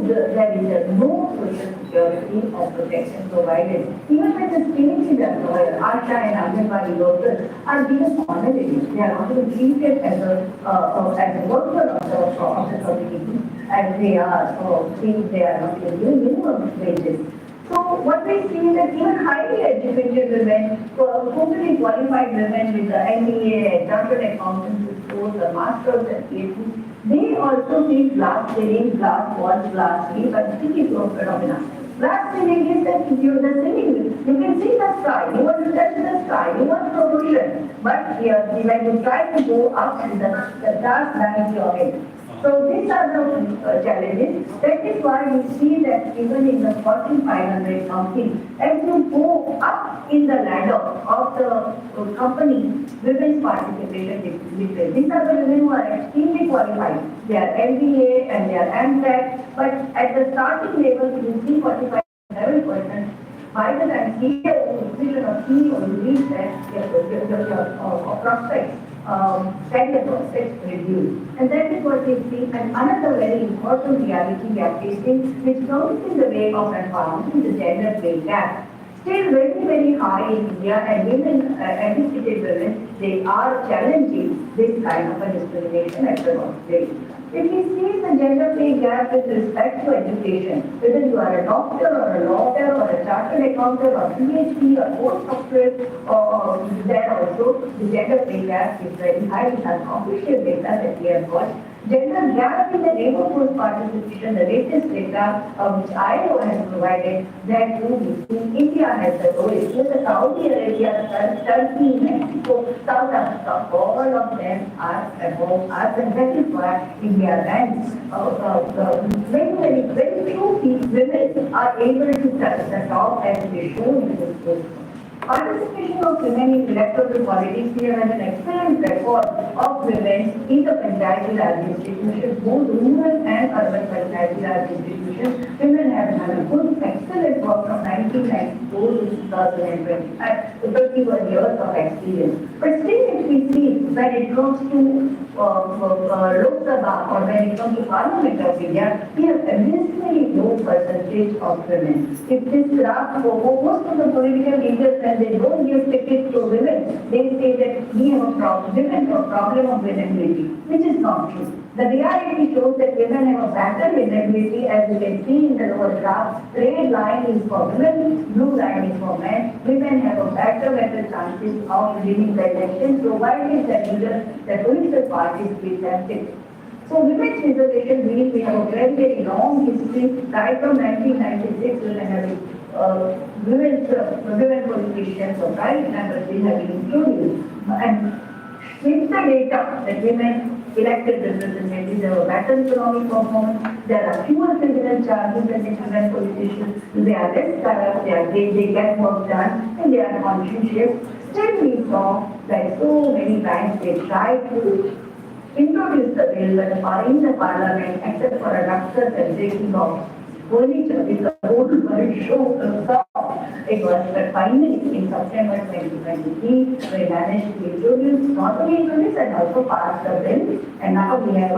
there is no social security or protection provided. Even when the skills in the employer, Asha and Anganwadi workers are given honorary. They are not even treated as a worker of the community, and they are not given minimum wages. So what we see is that even highly educated women, fully qualified women with the MBA, chartered accountants course, the masters and PhD, they also see glass ceiling, glass walls, glass roof, and sticky floor phenomena. Glass ceiling is that the ceiling, you can see the sky, you want to touch the sky, you want promotion, but when you try to go up, the glass bangs your head. So these are the challenges. That is why we see that even in the Fortune 500 company, as you go up in the ladder of the company, women's participation decreases. These are the women who are extremely qualified. They are MBA and they are MTech, but at the starting level, you see 45.7%. By the time CEO, position of CEO, you reach that your prospects. Career prospects reduce. And that is what we see. And another very important reality we are facing, which comes in the way of advancing the gender pay gap. Still very, very high in India, and women, educated women, they are challenging this kind of a discrimination at the workplace. If we see the gender pay gap with respect to education, whether you are a doctor or a lawyer or a chartered accountant or PhD or postdoctorate, or there also the gender pay gap is very high. It has official data that we have got. Gender gap in the labor force participation, the latest data which ILO has provided, that India has the lowest. The Saudi Arabia, Turkey, Mexico, South Africa, all of them are above us, and that is why India ranks. Very few women are able to touch the top as they show in this book. Participation of women in electoral politics, we have an excellent record of women in the panchayat raj institutions, both rural and urban panchayat raj institutions. Women have done a good, excellent work from 1994 to 2025, 31 years of experience. But still, if we see when it comes to Lok Sabha or when it comes to Parliament of India, we have a very low percentage of women. If this graph, most of the political leaders, when they don't give tickets to women, they say that we have a problem of visibility, which is not true. The reality shows that women have a better visibility, as you can see in the lower graph. Red line is for women, blue line is for men. Women have a better chances of winning the election, provided the leaders, the political parties give them tickets. So women's reservation means we have a very, very long history. Right from 1996, women politicians or private members have been included. And with the data that women elected representatives have a better economic performance, there are fewer criminal charges than women politicians, they are less corrupt, they get work done, and they are conscientious. Still we saw that so many times they try to introduce the bill that are in the parliament, except for a doctor and breaking of furniture with the whole world show. It was but finally in September 2023, we managed to introduce, not only introduce and also pass the bill, and now we have a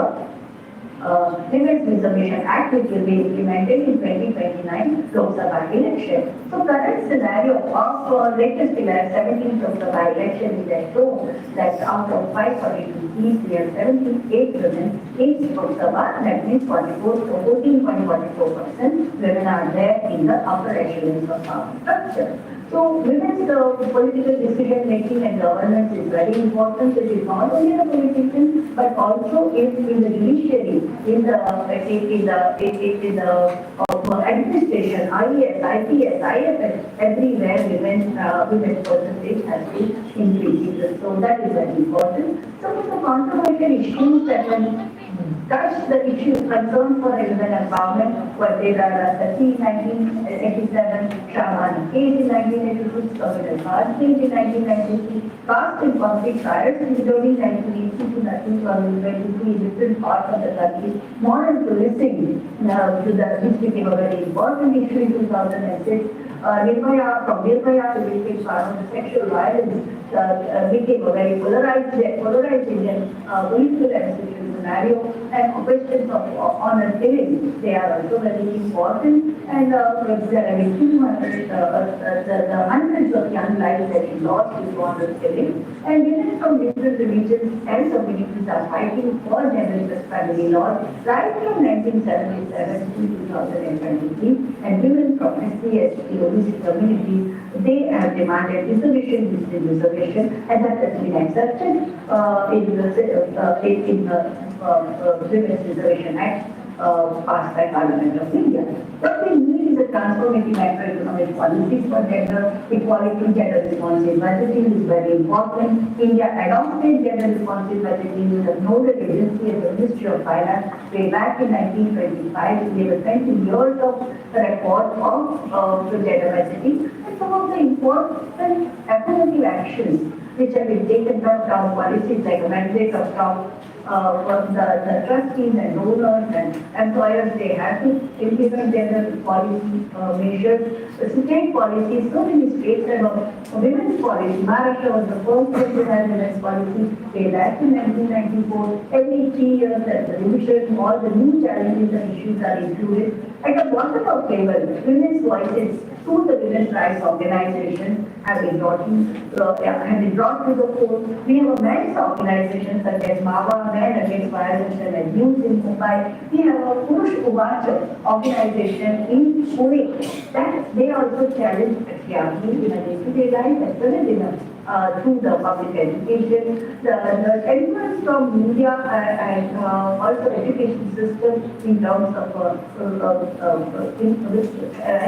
Women's Reservation Act, which will be implemented in 2029 Lok Sabha election. So current scenario of latest 17th Lok Sabha election is that shown that out of 542 seats, we have 78 women in Lok Sabha. That means 14.44% women are there in the upper echelons of our structure. So women's political decision making and governance is very important. It is not only the politicians, but also in the judiciary, in the administration, IAS, IPS, IFS, everywhere women's percentage has been increasing. So that is very important. Some of the controversial issues that when touch the issue concern for women empowerment, what they are Sati in 1987, Shamani case in 1982, Communal Caste case in 1993, caste in conflict riots including 1980 to 2023 in different parts of the country, moral policing, which became a very important issue in 2006, Nirbhaya to became part of the sexual violence became a very polarized Indian political and social scenario, and questions of honor killings, they are also very important, and there are the hundreds of young lives that we lost due to honor killing, and women from different religions and communities are fighting for gender family laws right from 1977 to 2023, and women from SC, ST, OBC communities, they have demanded reservation, and that has been accepted in the Women's Reservation Act passed by Parliament of India. What we need is a transformative macroeconomic policies for gender equality. Gender responsive budgeting is very important. India adopted gender responsive budgeting with a nodal agency as the Ministry of Finance way back in 1925. We have 20 years of record of the gender budgeting, and some of the important affirmative actions which have been taken from town policies like a mandate of top for the trustees and donors and employers. They have to implement gender policy measures. State policies, so many states have a women's policy. Maharashtra was the first state to have women's policy way back in 1994. Every 3 years there's a revision, all the new challenges and issues are included. At the bottom of table, women's voices through the women's rights organizations have been brought to the fore. We have a men's organization such as MAVA, Men Against Violence and Abuse in Mumbai. We have a Purush Uvacha organization in Pune. That they also challenge patriarchy in a day-to-day life as well as in through the public education, the elements from media and also education system in terms of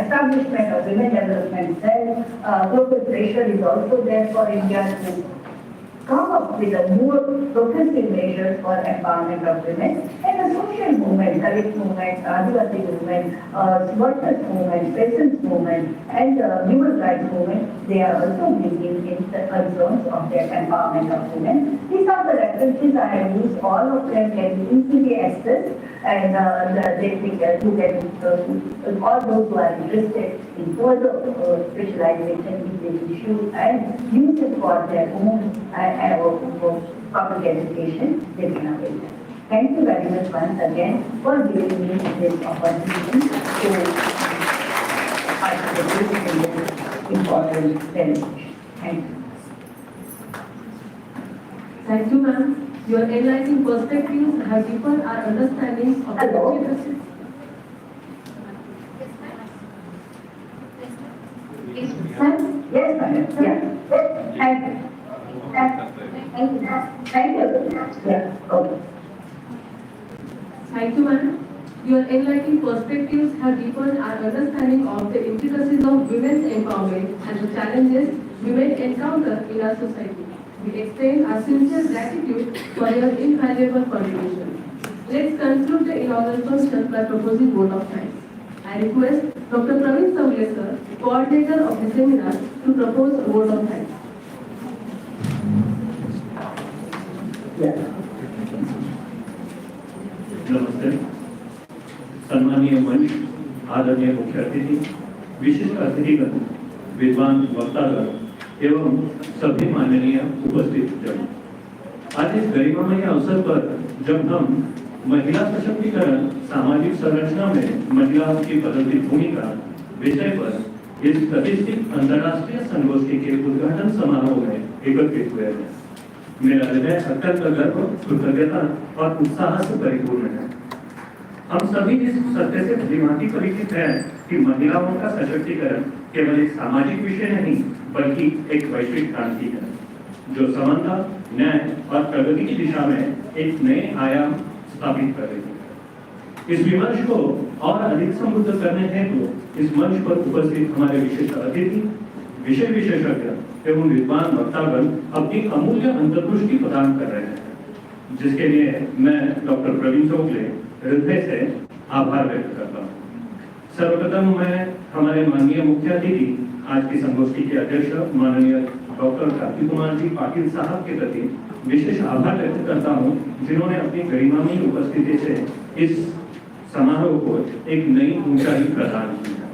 establishment of women development cell. Global pressure is also there for India to come up with a more progressive measures for empowerment of women, and the social movement, Dalit movement, Adivasi movement, workers movement, peasants movement, and human rights movement, they are also bringing in the concerns of their empowerment of women. These are the references I have used. All of them can be easily accessed, and you can all those who are interested in further specialization in this issue and use it for their own public education, they can avail that. Thank you very much once again for giving me this opportunity to participate in this important celebration. Thank you. Thank you, ma'am. Your enlightening perspectives have deepened our understanding of the Hello. Yes, madam. Yeah. Thank you. Thank you. Yeah. Okay. Thank you, ma'am. Your enlightening perspectives have deepened our understanding of the intricacies of women's empowerment and the challenges women encounter in our society. We extend our sincere gratitude for your invaluable contribution. Let's conclude the inaugural function by proposing vote of thanks. I request Dr. Praveen Savle, sir, coordinator of the seminar, to propose a vote of thanks. नमस्ते, सम्मानीय मंच, आदरणीय मुख्य अतिथि, विशिष्ट अतिथिगण, विद्वान वक्तागण एवं सभी माननीय उपस्थित जन। आज इस गरिमामय अवसर पर जब हम महिला सशक्तिकरण सामाजिक संरचना में महिलाओं की बदलती भूमिका विषय पर इस प्रतिष्ठित अंतर्राष्ट्रीय संगोष्ठी के उद्घाटन समारोह में एकत्रित हुए हैं, मेरा हृदय अत्यंत गर्व, कृतज्ञता और उत्साह से परिपूर्ण है। हम सभी इस सत्य से भलीभांति परिचित हैं कि महिलाओं का सशक्तिकरण केवल एक सामाजिक विषय नहीं, बल्कि एक वैश्विक क्रांति है जो समानता, न्याय और प्रगति की दिशा में एक नए आयाम स्थापित कर रही है। इस विमर्श को और अधिक समृद्ध करने हेतु इस मंच पर उपस्थित हमारे विशिष्ट अतिथि, विषय विशेषज्ञ एवं विद्वान वक्तागण अपनी अमूल्य अंतर्दृष्टि प्रदान कर रहे हैं, जिसके लिए मैं डॉक्टर प्रवीण चौगले हृदय से आभार व्यक्त करता हूँ। सर्वप्रथम मैं हमारे माननीय मुख्य अतिथि, आज की संगोष्ठी के अध्यक्ष माननीय डॉक्टर कार्तिक कुमार जी पाटिल साहब के प्रति विशेष आभार व्यक्त करता हूँ, जिन्होंने अपनी गरिमामयी उपस्थिति से इस समारोह को एक नई ऊंचाई प्रदान की है।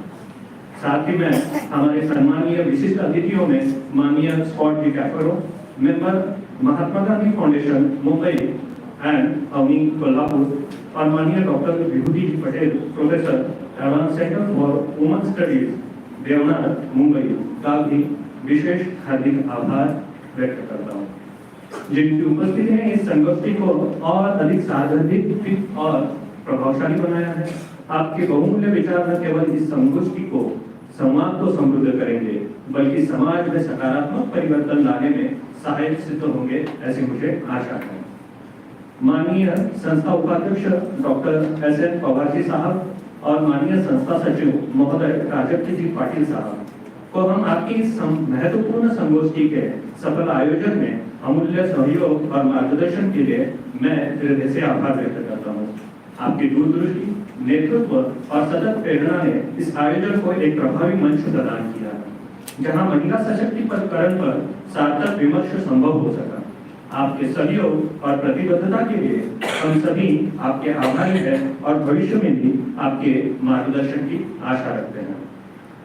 साथ ही मैं हमारे सम्मानीय विशिष्ट अतिथियों में माननीय Scott de Caffero, member Mahatma Gandhi foundation Mumbai and Avani Kolhapur, और माननीय doctor Vibhuti G Patel, professor advance centre for women studies, Devnath Mumbai का भी विशेष हार्दिक आभार व्यक्त करता हूँ, जिनकी उपस्थिति ने इस संगोष्ठी को और अधिक सार्वजनिक और प्रभावशाली बनाया है। आपके बहुमूल्य विचार न केवल इस संगोष्ठी को संवाद को समृद्ध करेंगे, बल्कि समाज में सकारात्मक परिवर्तन लाने में सहायक सिद्ध होंगे, ऐसी मुझे आशा है। माननीय संस्था उपाध्यक्ष डॉक्टर एस.एन. पवार जी साहब और माननीय संस्था सचिव महोदय राजप्ती जी पाटिल साहब को हम आपकी इस महत्वपूर्ण संगोष्ठी के सफल आयोजन में अमूल्य सहयोग और मार्गदर्शन के लिए मैं हृदय से आभार व्यक्त करता हूँ। आपकी दूरदृष्टि, नेतृत्व और सतत प्रेरणा ने इस आयोजन को एक प्रभावी मंच प्रदान किया, जहां महिला सशक्तिकरण पर सार्थक विमर्श संभव हो सका। आपके सहयोग और प्रतिबद्धता के लिए हम सभी आपके आभारी हैं और भविष्य में भी आपके मार्गदर्शन की आशा रखते हैं।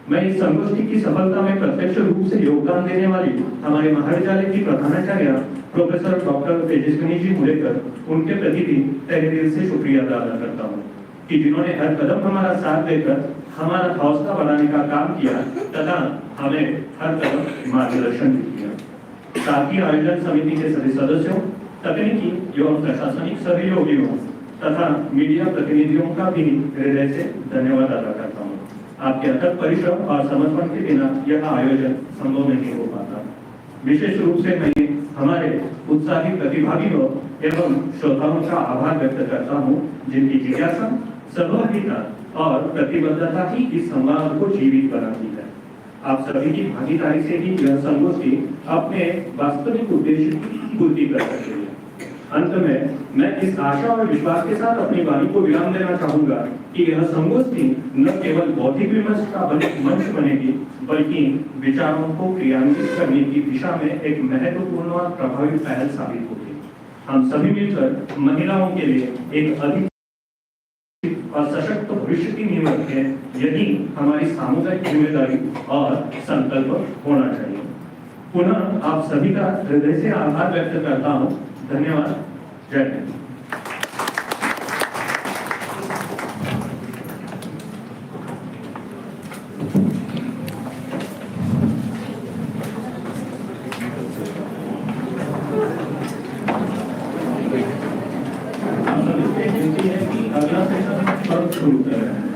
मैं इस संगोष्ठी की सफलता में प्रत्यक्ष रूप से योगदान देने वाली हमारे महाविद्यालय की प्रधानाचार्य प्रोफेसर डॉक्टर तेजस्विनी जी मुलेकर, उनके प्रति भी तहे दिल से शुक्रिया अदा करता हूँ कि जिन्होंने हर कदम हमारा साथ देकर हमारा हौसला बढ़ाने का काम किया तथा हमें हर कदम मार्गदर्शन भी किया। साथ ही आयोजन समिति के सभी सदस्यों, तकनीकी एवं प्रशासनिक सहयोगियों तथा मीडिया प्रतिनिधियों का भी हृदय से धन्यवाद अदा करता हूँ। आपके अथक परिश्रम और समर्पण के बिना यह आयोजन संभव नहीं हो पाता। विशेष रूप से मैं हमारे उत्साही प्रतिभागियों एवं श्रोताओं का आभार व्यक्त करता हूँ, जिनकी जिज्ञासा, सहभागिता और प्रतिबद्धता ही इस संवाद को जीवित बनाती है। आप सभी की भागीदारी से ही यह संगोष्ठी अपने वास्तविक उद्देश्य की पूर्ति कर सकती है। अंत में मैं इस आशा और विश्वास के साथ अपनी वाणी को विराम देना चाहूंगा कि यह संगोष्ठी न केवल बौद्धिक विमर्श का मंच बनेगी, बल्कि विचारों को क्रियान्वित करने की दिशा में एक महत्वपूर्ण और प्रभावी पहल साबित होगी। हम सभी मिलकर महिलाओं के लिए एक अधिक और सशक्त भविष्य की नींव रखें, यही हमारी सामुदायिक जिम्मेदारी और संकल्प होना चाहिए। पुनः आप सभी का हृदय से आभार व्यक्त करता हूँ। धन्यवाद। जय हिंद। अगला सेशन शुरू कर रहे हैं।